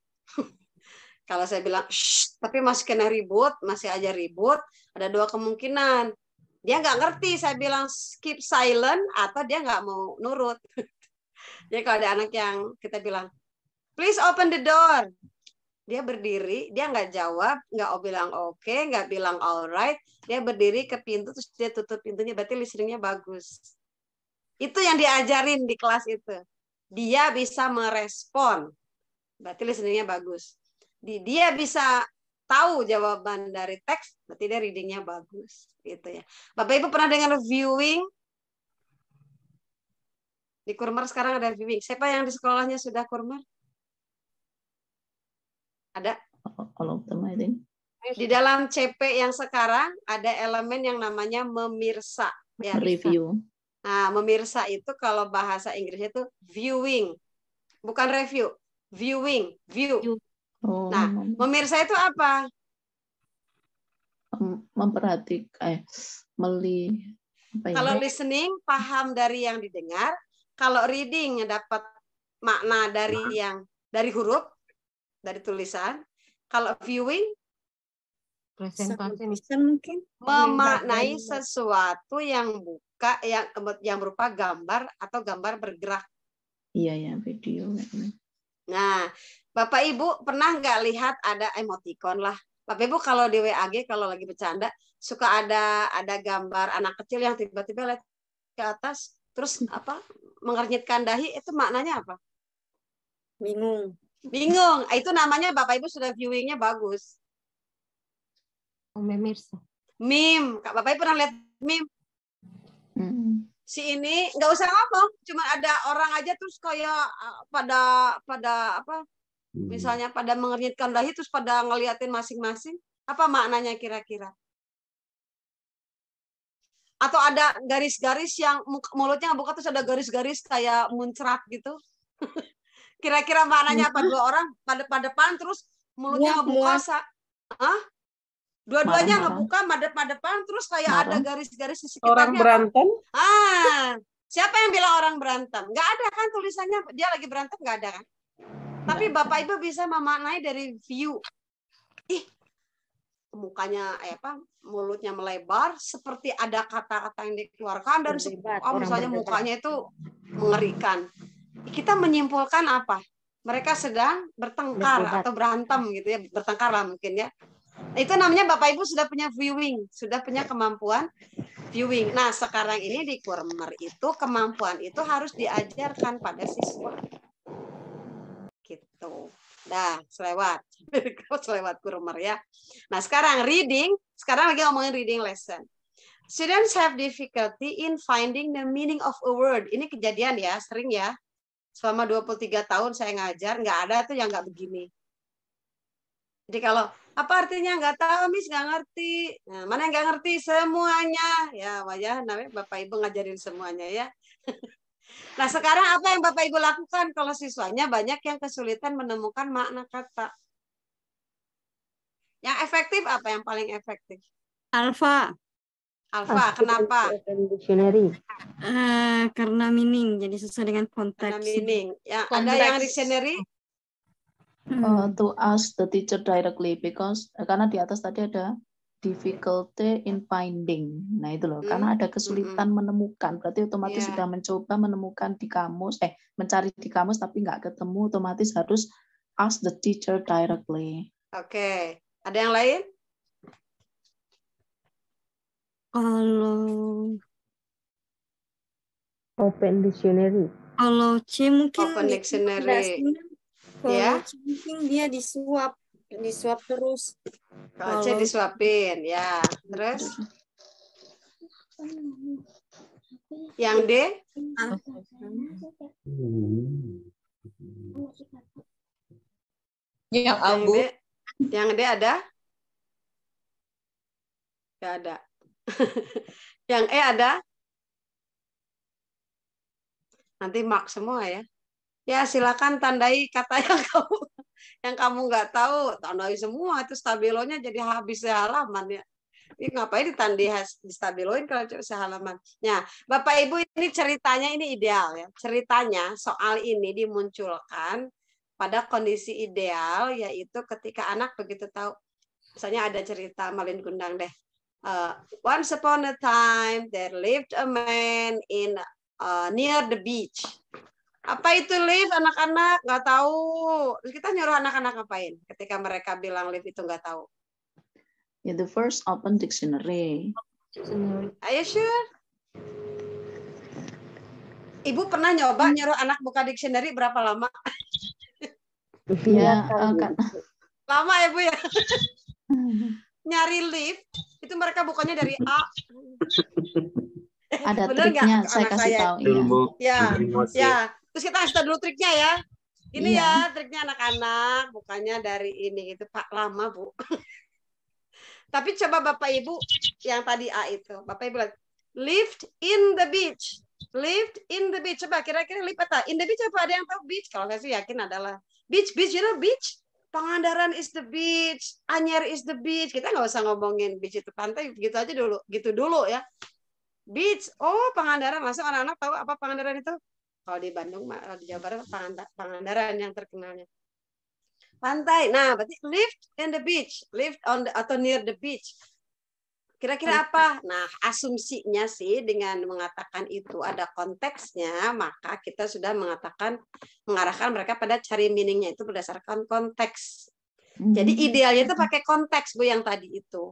Kalau saya bilang, "Shh," tapi masih kena ribut, masih aja ribut, ada dua kemungkinan. Dia nggak ngerti, saya bilang keep silent, atau dia nggak mau nurut. Jadi kalau ada anak yang kita bilang, "Please open the door." Dia berdiri, dia nggak jawab, nggak bilang oke, nggak bilang alright, dia berdiri ke pintu, terus dia tutup pintunya, berarti listeningnya bagus. Itu yang diajarin di kelas itu. Dia bisa merespon, berarti listeningnya bagus. Dia bisa tahu jawaban dari teks, berarti dia readingnya bagus. Gitu ya. Bapak Ibu pernah dengar viewing? Di Kurmer sekarang ada viewing. Siapa yang di sekolahnya sudah Kurmer? Ada? All of them, I think. Di dalam CP yang sekarang ada elemen yang namanya memirsa. Ya. Review. Nah, memirsa itu kalau bahasa Inggrisnya itu viewing. Bukan review. Viewing. View. Oh, Nah, memirsa itu apa? Memperhatikan, apa ya? Kalau listening, paham dari yang didengar. Kalau reading, dapat makna dari huruf, dari tulisan. Kalau viewing, Presentasi mungkin. memaknai sesuatu yang yang berupa gambar atau gambar bergerak. Iya ya, video. Nah, Bapak Ibu pernah nggak lihat ada emoticon lah? Bapak Ibu kalau di WAG kalau lagi bercanda suka ada gambar anak kecil yang tiba-tiba lihat ke atas terus apa mengernyitkan dahi, itu maknanya apa? Bingung. Bingung. Itu namanya Bapak Ibu sudah viewingnya bagus. Memirsa. Meme. Bapak Ibu pernah lihat meme? Si ini nggak usah ngomong, cuma ada orang aja terus kayak pada apa? Misalnya pada mengernyitkan dahi terus pada ngeliatin masing-masing. Apa maknanya kira-kira? Atau ada garis-garis yang mulutnya buka terus ada garis-garis kayak muncrat gitu. Kira-kira maknanya apa? Dua orang pada depan terus mulutnya ngebuka. Dua-duanya ngebuka madep-madepan terus kayak ada garis-garis di sekitarnya. Orang berantem? Siapa yang bilang orang berantem? Nggak ada kan tulisannya dia lagi berantem, nggak ada kan? Tapi Bapak Ibu bisa memaknai dari view. Mukanya mulutnya melebar seperti ada kata-kata yang dikeluarkan dan misalnya mukanya itu mengerikan. Kita menyimpulkan apa? Mereka sedang bertengkar atau berantem gitu ya, bertengkar lah mungkin ya. Itu namanya Bapak Ibu sudah punya viewing, sudah punya kemampuan viewing. Nah, sekarang ini di Kurmer itu kemampuan itu harus diajarkan pada siswa. Gitu. Dah, selewat Kurmer ya. Nah, sekarang reading, sekarang lagi ngomongin reading lesson. Students have difficulty in finding the meaning of a word. Ini kejadian ya, sering ya. Selama 23 tahun saya ngajar, nggak ada tuh yang nggak begini. Jadi kalau apa artinya nggak tahu, Miss, nggak ngerti. Nah, mana yang nggak ngerti? Semuanya. Ya, wajah namanya Bapak Ibu ngajarin semuanya ya. Nah, sekarang apa yang Bapak Ibu lakukan kalau siswanya banyak yang kesulitan menemukan makna kata? Yang efektif apa yang paling efektif? Alfa. Alfa, kenapa? Open dictionary. Karena meaning, jadi sesuai dengan Karena konteks. meaning. Ya, ada yang dictionary? To ask the teacher directly because karena di atas tadi ada difficulty in finding. Nah itu loh, karena ada kesulitan menemukan. Berarti otomatis sudah mencoba menemukan di kamus, mencari di kamus tapi nggak ketemu, otomatis harus ask the teacher directly. Oke. Ada yang lain? Kalau Open dictionary. kalau C mungkin Open dia dictionary. tidak senang. Kalau Ya. C mungkin dia disuap terus. Kalau C disuapin, ya. Terus? Yang D? Yang Abu. Yang D ada? Gak ada. Yang E ada? Nanti mark semua ya. Ya silakan tandai kata yang kamu nggak tahu, tandai semua itu stabilonya jadi habis halaman ya. Ini ngapain di stabiloin kalau cuma sehalaman. Nah, Bapak Ibu ini ceritanya ini ideal ya. Ceritanya soal ini dimunculkan pada kondisi ideal yaitu ketika anak begitu tahu. Misalnya ada cerita Malin Kundang deh. Once upon a time there lived a man in near the beach. Apa itu live anak-anak nggak tahu. Terus kita nyuruh anak-anak ngapain ketika mereka bilang live itu nggak tahu? Yeah, the first open dictionary. Are you sure? Ibu pernah nyoba nyuruh anak buka dictionary berapa lama? Ya, lama ya Bu ya. Nyari live itu mereka bukannya dari A. Ada Bener triknya, nggak saya anak kasih tahu. Ya, ya. Terus kita kasih tahu dulu triknya ya. Ini Iya. ya triknya anak-anak, bukannya dari ini itu Pak lama Bu. Tapi coba Bapak Ibu yang tadi A itu, Bapak Ibu lihat, lived in the beach, lived in the beach. Coba kira-kira live apa? In the beach apa ada yang tahu beach? Kalau saya sih yakin adalah beach, you know beach. Pangandaran is the beach, Anyer is the beach. Kita nggak usah ngomongin beach itu pantai, gitu aja dulu, gitu dulu ya. Beach, oh Pangandaran, langsung anak-anak tahu apa Pangandaran itu? Kalau di Bandung, di Jawa Barat, Pangandaran yang terkenalnya. Pantai, nah berarti lived in the beach, lived on the, atau near the beach. Kira-kira apa? Nah, asumsinya sih dengan mengatakan itu ada konteksnya, maka kita sudah mengarahkan mereka pada cari meaningnya itu berdasarkan konteks. Jadi idealnya itu pakai konteks Bu yang tadi itu.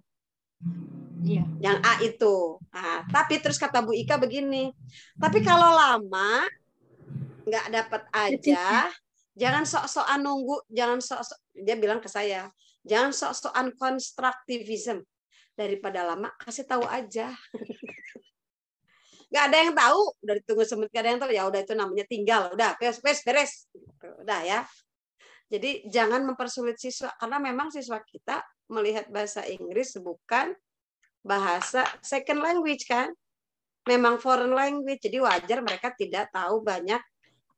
Iya. Yang A itu. Nah, tapi terus kata Bu Ika begini, tapi kalau lama nggak dapat aja, jangan sok-sokan nunggu, jangan sok-sok. Dia bilang ke saya, jangan sok-sokan konstruktivism. Daripada lama, kasih tahu aja. Nggak ada yang tahu, udah ditunggu semut nggak ada yang tahu, ya udah itu namanya tinggal, udah beres, udah ya. Jadi jangan mempersulit siswa, karena memang siswa kita melihat bahasa Inggris bukan bahasa second language kan, memang foreign language, jadi wajar mereka tidak tahu banyak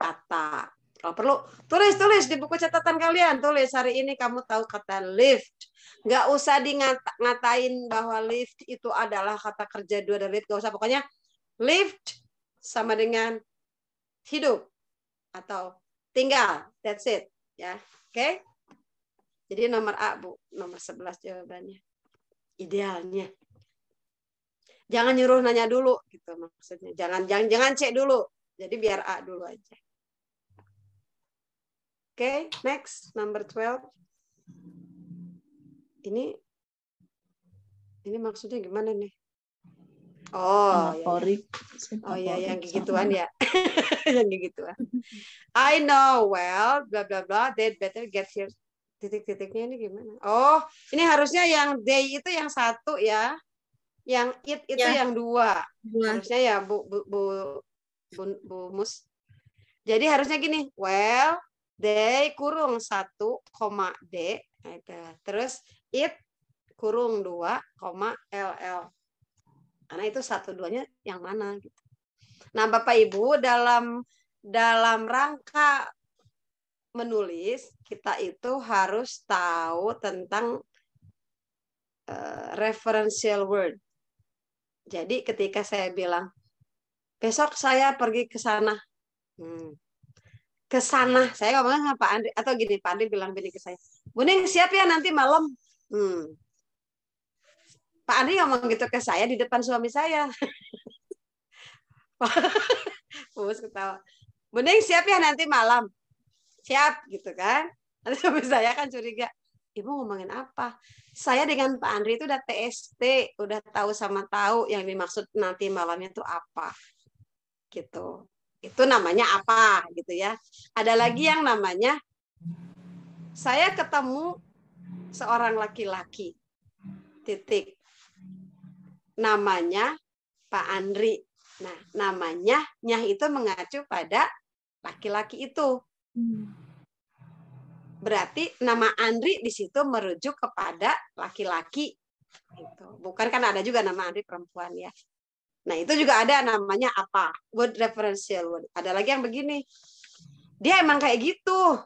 kata. Kalau perlu tulis di buku catatan kalian, tulis hari ini kamu tahu kata lift. Nggak usah ngatain bahwa lift itu adalah kata kerja dua dari lift, nggak usah, pokoknya lift sama dengan hidup atau tinggal, that's it ya. Oke? Jadi nomor A Bu, nomor 11 jawabannya. Idealnya. Jangan nyuruh nanya dulu gitu maksudnya. Jangan cek dulu. Jadi biar A dulu aja. Oke, next number 12. Ini maksudnya gimana nih? Oh, ya, yang gigituan ya. Yang gigituan. I know well, bla bla bla, they'd better get here. Titik-titiknya ini gimana? Oh, ini harusnya yang they itu yang satu ya. Yang it itu yang dua. Harusnya ya Bu Mus. Jadi harusnya gini, well, they kurung 1, D. Terus it kurung 2, LL. Karena itu 1-2-nya yang mana gitu. Nah, Bapak Ibu dalam rangka menulis kita itu harus tahu tentang referential word. Jadi ketika saya bilang, besok saya pergi ke sana. Ke sana, saya ngomongnya sama Pak Andri, atau gini, Pak Andri bilang gini ke saya, Bu Ning siap ya nanti malam. Pak Andri ngomong gitu ke saya di depan suami saya. Bos ketawa. Bu Ning siap ya nanti malam. Siap gitu kan. Nanti suami saya kan curiga. Ibu ngomongin apa? Saya dengan Pak Andri itu udah TST, udah tahu sama tahu yang dimaksud nanti malamnya itu apa. Gitu. Itu namanya apa gitu ya. Ada lagi yang namanya saya ketemu seorang laki-laki. Titik. Namanya Pak Andri. Nah, namanya nyah itu mengacu pada laki-laki itu. Berarti nama Andri di situ merujuk kepada laki-laki. Gitu. Bukan kan ada juga nama Andri perempuan ya. Nah, itu juga ada namanya apa? Word referential word. Ada lagi yang begini. Dia emang kayak gitu.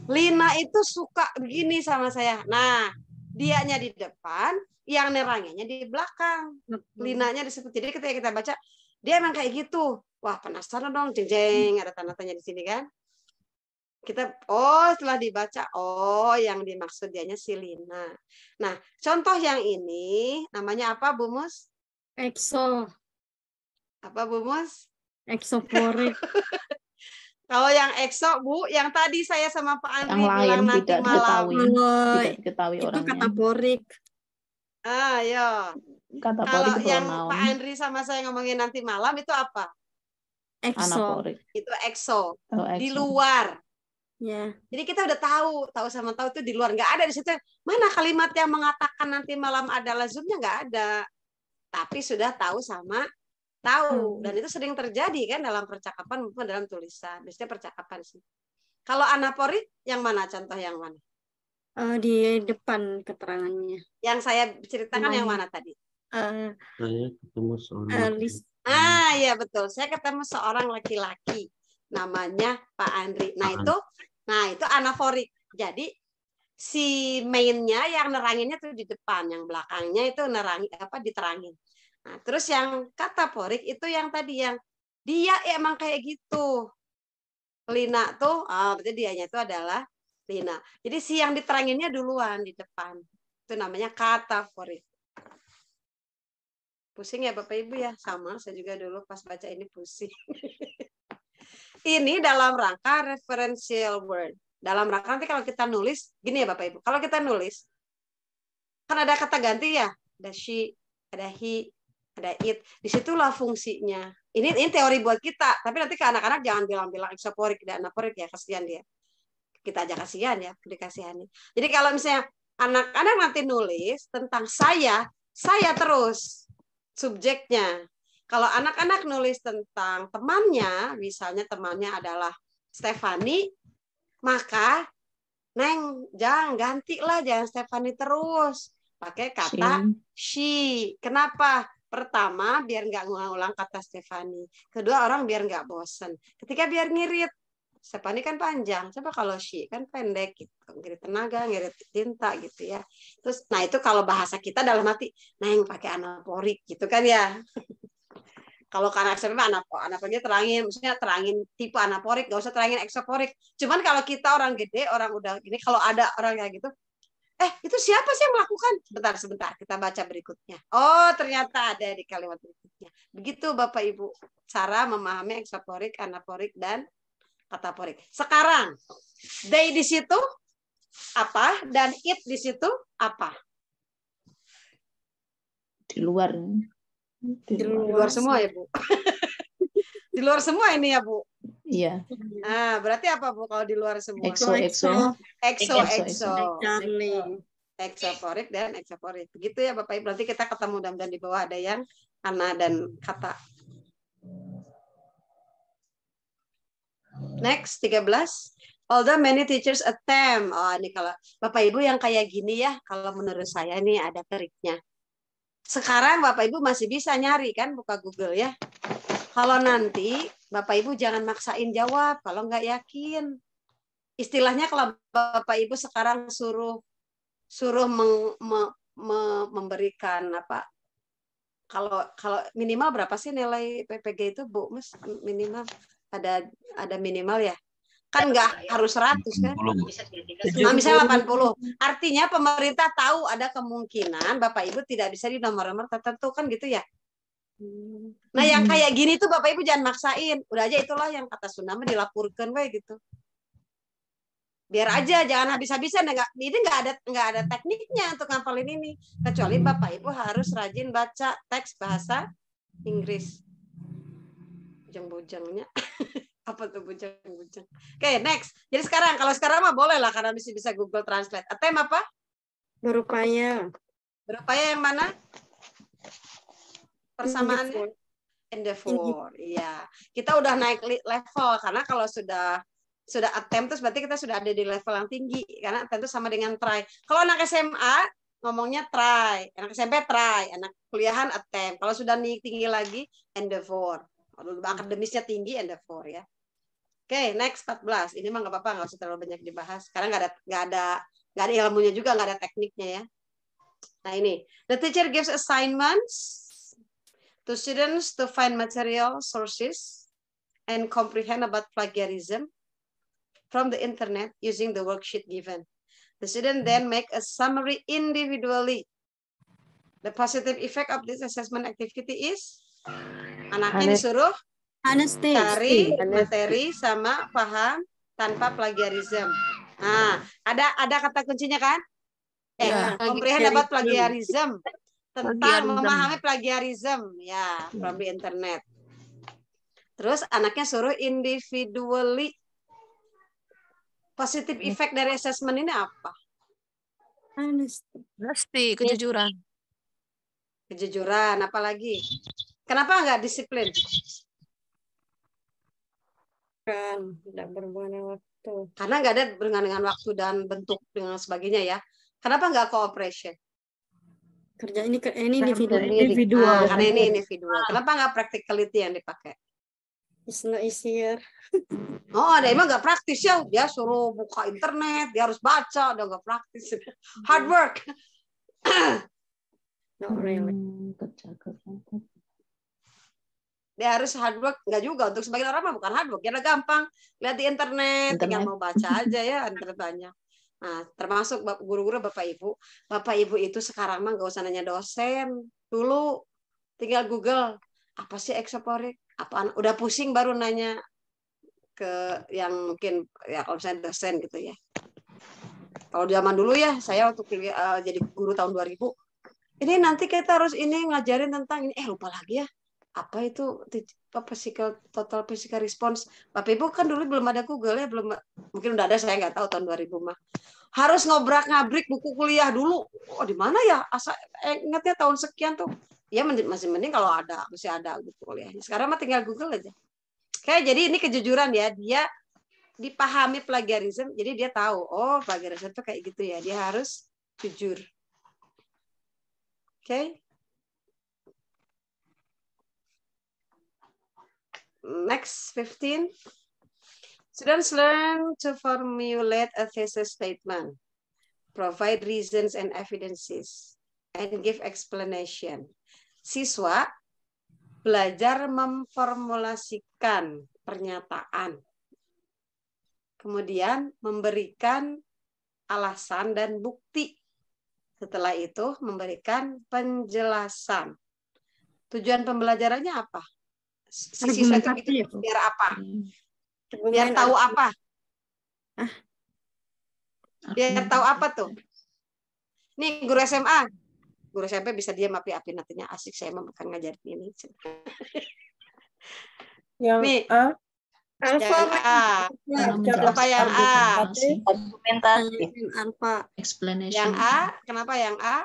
Lina itu suka begini sama saya. Nah, dianya di depan, yang neranginnya di belakang. Linanya disebut. Jadi ketika kita baca, dia emang kayak gitu. Wah, penasaran dong. Jeng-jeng, ada tanda tanya di sini kan. Kita, setelah dibaca, yang dimaksud dianya si Lina. Nah, contoh yang ini, namanya apa, Bu Mus? Exo. Apa, Bu Mus? Exoporik. Kalau yang exo, Bu, yang tadi saya sama Pak Andri Yang lain bilang nanti tidak malam. tidak diketahui Itu orangnya. kataporik. Ya. Kataporik Kalau yang pronoun. Pak Andri sama saya ngomongin nanti malam itu apa? Exo. Anaporik. Itu exo. Exo. Di luar. Ya. Jadi kita udah tahu sama tahu itu di luar, nggak ada di situ. Mana kalimat yang mengatakan nanti malam adalah zoomnya nggak ada. Tapi sudah tahu sama tahu, dan itu sering terjadi kan dalam percakapan maupun dalam tulisan. Biasanya percakapan sih. Kalau anaporik yang mana, contoh yang mana? Di depan keterangannya. Yang saya ceritakan yang mana tadi? Saya ketemu seorang Iya betul. Saya ketemu seorang laki-laki. Namanya Pak Andri. Nah itu anaforik. Jadi si mainnya yang neranginnya tuh di depan, yang belakangnya itu diterangin. Nah, terus yang kataporik itu yang tadi yang dia emang kayak gitu. Lina tuh, berarti dianya itu adalah Lina. Jadi si yang diteranginnya duluan di depan. Itu namanya kataporik. Pusing ya Bapak Ibu ya? Sama, saya juga dulu pas baca ini pusing. Ini dalam rangka referential word. Dalam rangka nanti kalau kita nulis, gini ya Bapak Ibu. Kalau kita nulis, kan ada kata ganti ya. Ada she, ada he, ada it. Disitulah fungsinya. Ini teori buat kita. Tapi nanti ke anak-anak jangan bilang-bilang exoporik dan anaporik ya. Kasihan dia. Kita aja kasihan ya. Dikasihani. Jadi kalau misalnya anak-anak nanti nulis tentang saya terus subjeknya. Kalau anak-anak nulis tentang temannya, misalnya temannya adalah Stefani, maka Neng, jangan gantilah, jangan Stefani terus. Pakai kata she. Kenapa? Pertama, biar nggak ngulang-ulang kata Stefani. Kedua, orang biar nggak bosan. Ketiga, biar ngirit. Stefani kan panjang. Coba kalau she kan pendek gitu. Ngirit tenaga, ngirit tinta gitu ya. Terus, nah itu kalau bahasa kita dalam arti, Neng pakai anaporik gitu kan ya. Kalau ke anak SMP anaporiknya terangin, maksudnya terangin tipe anaporik, nggak usah terangin eksoporik. Cuman kalau kita orang gede, orang udah gini, kalau ada orang kayak gitu, itu siapa sih yang melakukan? Sebentar, kita baca berikutnya. Oh, ternyata ada di kalimat berikutnya. Begitu Bapak Ibu, cara memahami eksoporik, anaporik, dan kataporik. Sekarang, they di situ apa, dan it di situ apa? Di luar. Di luar semua ya Bu. Di luar semua ini ya Bu. Iya. Nah, berarti apa Bu kalau di luar semua? Exo. Eksoporik dan eksoporik. Begitu ya Bapak Ibu. Nanti kita ketemu dan di bawah ada yang ana dan kata. Next 13. Although many teachers attempt. Oh, ini kalau Bapak Ibu yang kayak gini ya, kalau menurut saya ini ada triknya. Sekarang Bapak Ibu masih bisa nyari kan, buka Google ya. Kalau nanti Bapak Ibu jangan maksain jawab kalau nggak yakin. Istilahnya kalau Bapak Ibu sekarang suruh memberikan kalau minimal berapa sih nilai PPG itu, Bu? Mas, minimal ada minimal ya? Kan nggak harus 100 kan? 80, Bu. Nah, misalnya 80. Artinya pemerintah tahu ada kemungkinan Bapak Ibu tidak bisa di nomor-nomor tertentu kan gitu ya. Nah, yang kayak gini tuh Bapak Ibu jangan maksain. Udah aja itulah yang kata Sunama dilaporkan we gitu. Biar aja jangan habis-habisan, ini nggak ada tekniknya untuk ngapalin ini. Kecuali Bapak Ibu harus rajin baca teks bahasa Inggris. Bujang-bujangnya. Apa tuh bujang-bujang? Oke, next. Jadi kalau sekarang mah boleh lah karena bisa Google Translate. Atem apa? Berupaya. Berupaya yang mana? Persamaannya? Endeavor. Iya. Kita udah naik level karena kalau sudah attempt terus berarti kita sudah ada di level yang tinggi karena attempt itu sama dengan try. Kalau anak SMA ngomongnya try, anak SMP try, anak kuliahan attempt. Kalau sudah tinggi lagi endeavor. Kalau akademisnya tinggi endeavor ya. Oke, next 14. Ini mah nggak apa-apa, nggak usah terlalu banyak dibahas. Karena nggak ada ilmunya juga, nggak ada tekniknya ya. Nah ini, the teacher gives assignments to students to find material sources and comprehend about plagiarism from the internet using the worksheet given. The student then make a summary individually. The positive effect of this assessment activity is anaknya disuruh cari materi sama paham tanpa plagiarism. Nah, ada kata kuncinya kan? Comprehend about plagiarism. Tentang memahami plagiarism ya from the internet. Terus anaknya suruh individually. Positive effect dari assessment ini apa? Honesty, kejujuran. Kejujuran, apalagi? Kenapa nggak disiplin? Kan tidak berhubungan dengan waktu. Karena nggak ada berhubungan dengan waktu dan bentuk dengan sebagainya ya. Kenapa nggak cooperation? Kerja ini individual. Karena ini individual. Kenapa nggak practicality yang dipakai? It's not easier. Oh, ada emang nggak praktis ya. Dia suruh buka internet, dia harus baca, udah nggak praktis. Hard work. Not really. Dia harus hard work, nggak juga. Untuk sebagian orang mah bukan hard work, dia udah gampang. Lihat di internet, tinggal mau baca aja ya, internet banyak. Nah, termasuk guru-guru Bapak Ibu. Bapak Ibu itu sekarang mah nggak usah nanya dosen. Dulu tinggal Google, apa sih eksoporik? Apaan? Udah pusing baru nanya ke yang mungkin ya kalau misalnya dosen gitu ya. Kalau zaman dulu ya, saya waktu jadi guru tahun 2000, ini nanti kita harus ini ngajarin tentang ini, lupa lagi ya. Apa itu total physical response. Bapak Ibu kan dulu belum ada Google ya, belum, mungkin udah ada, saya nggak tahu tahun 2000 mah. Harus ngobrak-ngabrik buku kuliah dulu. Oh, di mana ya? Ingatnya tahun sekian tuh. Ya masih mending kalau masih ada buku kuliahnya. Sekarang mah tinggal Google aja. Oke, jadi ini kejujuran ya. Dia dipahami plagiarism, jadi dia tahu, oh plagiarism itu kayak gitu ya. Dia harus jujur. Oke. Next, 15. Students learn to formulate a thesis statement, provide reasons and evidences, and give explanation. Siswa belajar memformulasikan pernyataan, kemudian memberikan alasan dan bukti. Setelah itu memberikan penjelasan. Tujuan pembelajarannya apa? Siswa itu biar apa? Biar tahu apa? Biar tahu apa tuh? Nih guru SMA. Guru SMP bisa diam api-api nantinya asik, saya mau bukan ngajarin ini. Yang nih, A. Kenapa yang A? Argumentasi. Explanation. Yang A, kenapa yang A?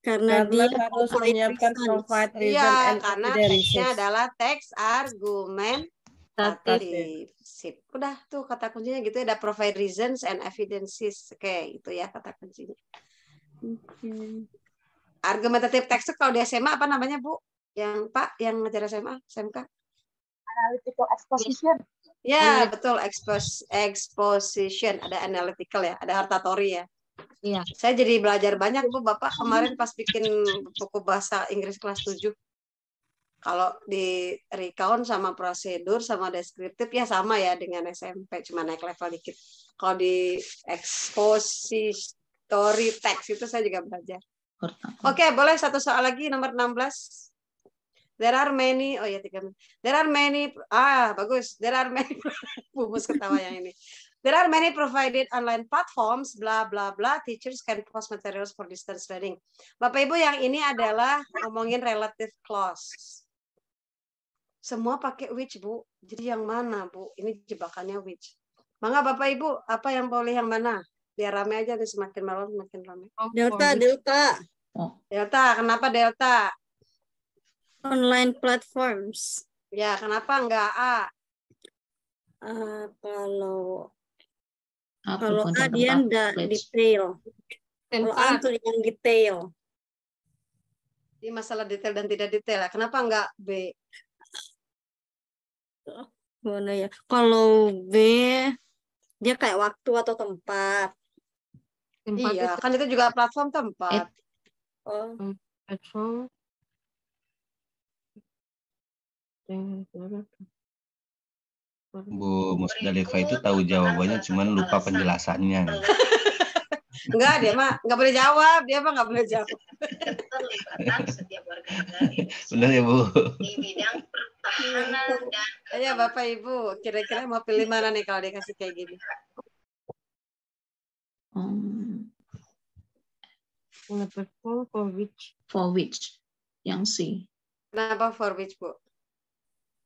Karena dia harus menyiapkan provide reason and karena teksnya adalah teks argumentatif. Sip. Udah tuh kata kuncinya gitu, ada provide reasons and evidences. Oke, itu ya kata kuncinya. Argumentatif teks itu kalau di SMA apa namanya, Bu? Yang Pak yang ngajar SMA, SMK? Analytical exposition. Ya, betul, exposition. Ada analytical ya, ada hartatori ya. Iya. Saya jadi belajar banyak, Bu. Bapak kemarin pas bikin buku bahasa Inggris kelas 7. Kalau di recount sama prosedur sama deskriptif ya sama ya dengan SMP, cuma naik level dikit. Kalau di expository text itu saya juga belajar. Oke, boleh satu soal lagi nomor 16. There are many, oh ya 3 menit. There are many, bagus. There are many, bumus ketawa yang ini. There are many provided online platforms, bla bla bla. Teachers can post materials for distance learning. Bapak Ibu, yang ini adalah ngomongin relative clause. Semua pakai which, Bu. Jadi yang mana, Bu? Ini jebakannya which. Mangga Bapak Ibu, apa yang boleh yang mana? Biar rame aja nih, semakin malam semakin rame. Delta. Delta, kenapa Delta? Online platforms. Ya, kenapa enggak A? Kalau bukan A dia enggak detail. Kalau A untuk yang detail. Di masalah detail dan tidak detail. Kenapa enggak B? Mana ya? Kalau B dia kayak waktu atau tempat. Iya, kan itu juga platform tempat. Platform. Bu Musdalifah itu tahu jawabannya, cuman lupa penjelasannya. Enggak, dia mah enggak boleh jawab. Dia mah enggak boleh jawab. Benar ya, Bu? Di bidang pertahanan dan... Ayo Bapak Ibu, kira-kira mau pilih mana nih kalau dikasih kayak gini? Platform For which? Yang C. Kenapa for which, Bu?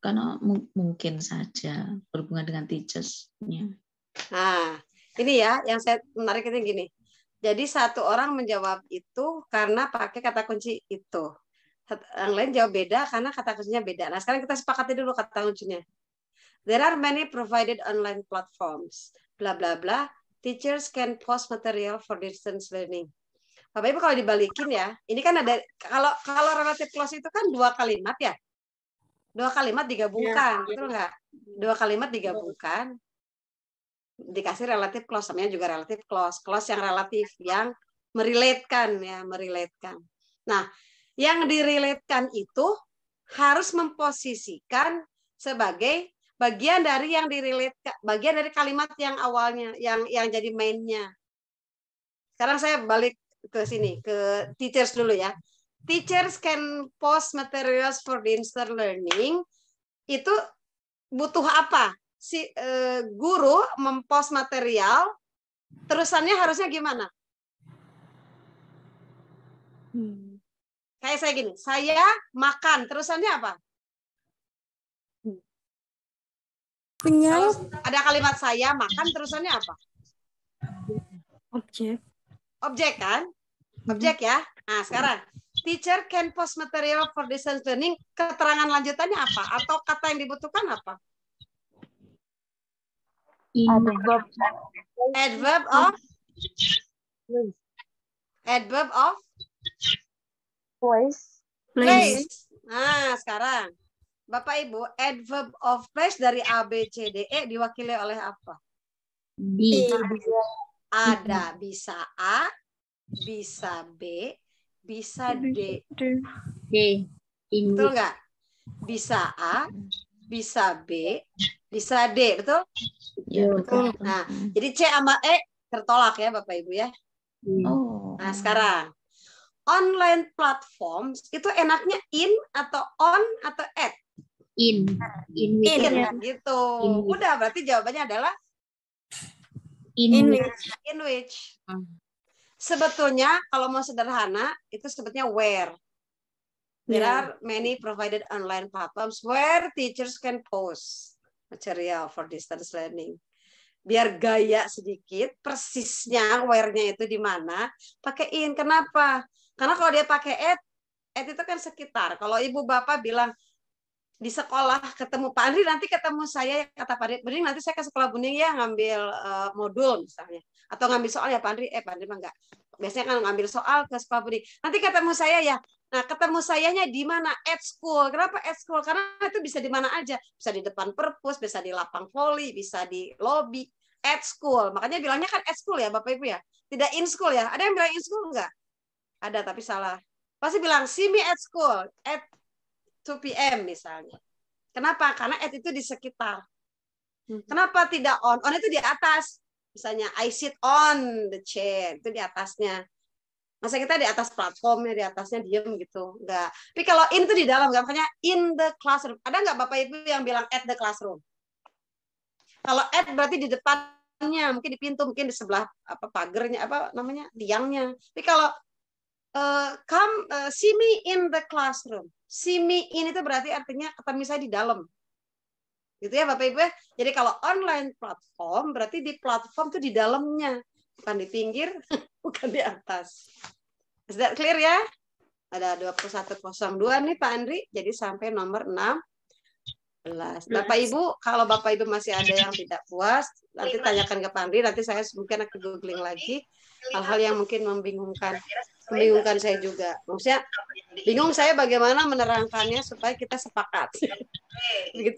Karena mungkin saja berhubungan dengan teachers-nya. Nah, ini ya yang saya menarik itu gini. Jadi satu orang menjawab itu karena pakai kata kunci itu. Yang lain jawab beda karena kata kuncinya beda. Nah, sekarang kita sepakati dulu kata kuncinya. There are many provided online platforms. Bla bla bla. Teachers can post material for distance learning. Bapak Ibu kalau dibalikin ya, ini kan ada kalau relative clause itu kan 2 kalimat ya. 2 kalimat digabungkan, betul nggak? 2 kalimat digabungkan, dikasih relative clause, namanya juga relative clause, clause yang relatif, yang merelatekan ya, merelatekan. Nah, yang direlatekan itu harus memposisikan sebagai bagian dari yang direlatekan, bagian dari kalimat yang awalnya, yang jadi mainnya. Sekarang saya balik ke sini, ke teachers dulu ya. Teachers can post materials for distance learning. Itu butuh apa? Si guru mempost material, terusannya harusnya gimana? Kayak saya gini, saya makan, terusannya apa? Kalau ada kalimat saya makan, terusannya apa? Objek. Objek kan? Objek ya. Nah, sekarang teacher can post material for distance learning. Keterangan lanjutannya apa? Atau kata yang dibutuhkan apa? Adverb of place. Nah, sekarang Bapak Ibu, adverb of place dari A, B, C, D, E diwakili oleh apa? Ada bisa A, bisa B, bisa D. Betul nggak? Bisa A, bisa B, bisa D, betul? Ya, betul. Nah, jadi C sama E tertolak ya Bapak Ibu ya. Nah, sekarang online platforms itu enaknya in atau on atau at? In gitu. Udah, berarti jawabannya adalah In which. Sebetulnya kalau mau sederhana itu sebetulnya where. There are many provided online platforms where teachers can post material for distance learning. Biar gaya sedikit, persisnya where-nya itu di mana, pakai in. Kenapa? Karena kalau dia pakai at itu kan sekitar. Kalau ibu bapak bilang di sekolah ketemu Pak Andri, nanti ketemu saya, kata Pak Andri, nanti saya ke sekolah Buning ya ngambil modul misalnya, atau ngambil soal ya Pak Andri, Pak Andri mah enggak, biasanya kan ngambil soal ke sekolah Buning, nanti ketemu saya ya. Nah, ketemu sayanya di mana? At school. Kenapa at school? Karena itu bisa di mana aja, bisa di depan perpus, bisa di lapang voli, bisa di lobi. At school, makanya bilangnya kan at school ya Bapak Ibu ya, tidak in school ya. Ada yang bilang in school enggak? Ada, tapi salah. Pasti bilang see me at school, at 2 p.m. misalnya. Kenapa? Karena at itu di sekitar. Kenapa tidak on? On itu di atas. Misalnya I sit on the chair, itu di atasnya. Masa kita di atas platformnya, di atasnya diem gitu? Enggak. Tapi kalau in itu di dalam, enggak, makanya in the classroom. Ada nggak Bapak Ibu yang bilang at the classroom? Kalau at berarti di depannya, mungkin di pintu, mungkin di sebelah apa pagernya, apa namanya, tiangnya. Tapi kalau see me in the classroom. See me in itu berarti artinya ketemu saya di dalam. Gitu ya Bapak Ibu ya. Jadi kalau online platform berarti di platform itu di dalamnya, bukan di pinggir, bukan di atas. Is that clear ya? Ada 2102 nih Pak Andri, jadi sampai nomor 16. Bapak Ibu, kalau Bapak Ibu masih ada yang tidak puas, nanti tanyakan ke Pak Andri, nanti saya mungkin akan googling lagi hal-hal yang mungkin membingungkan saya juga. Maksudnya bingung saya bagaimana menerangkannya supaya kita sepakat.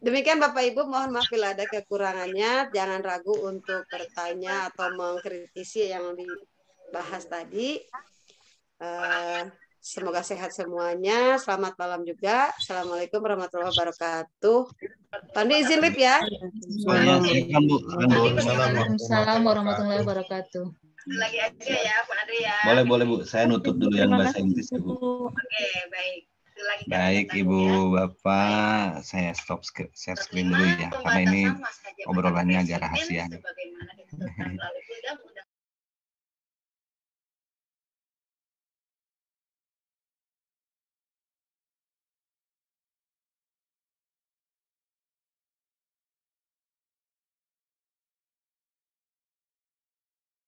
Demikian Bapak Ibu, mohon maaf bila ada kekurangannya, jangan ragu untuk bertanya atau mengkritisi yang dibahas tadi. Semoga sehat semuanya. Selamat malam juga. Assalamualaikum warahmatullahi wabarakatuh. Pandi izin lip ya. Waalaikumsalam warahmatullahi wabarakatuh. Lagi aja ya Pak Andri ya. Boleh Bu. Saya nutup dulu yang bahasa Inggris Bu. Oke, baik. Baik Ibu Bapak, saya stop share screen dulu ya, karena ini obrolannya agak rahasia.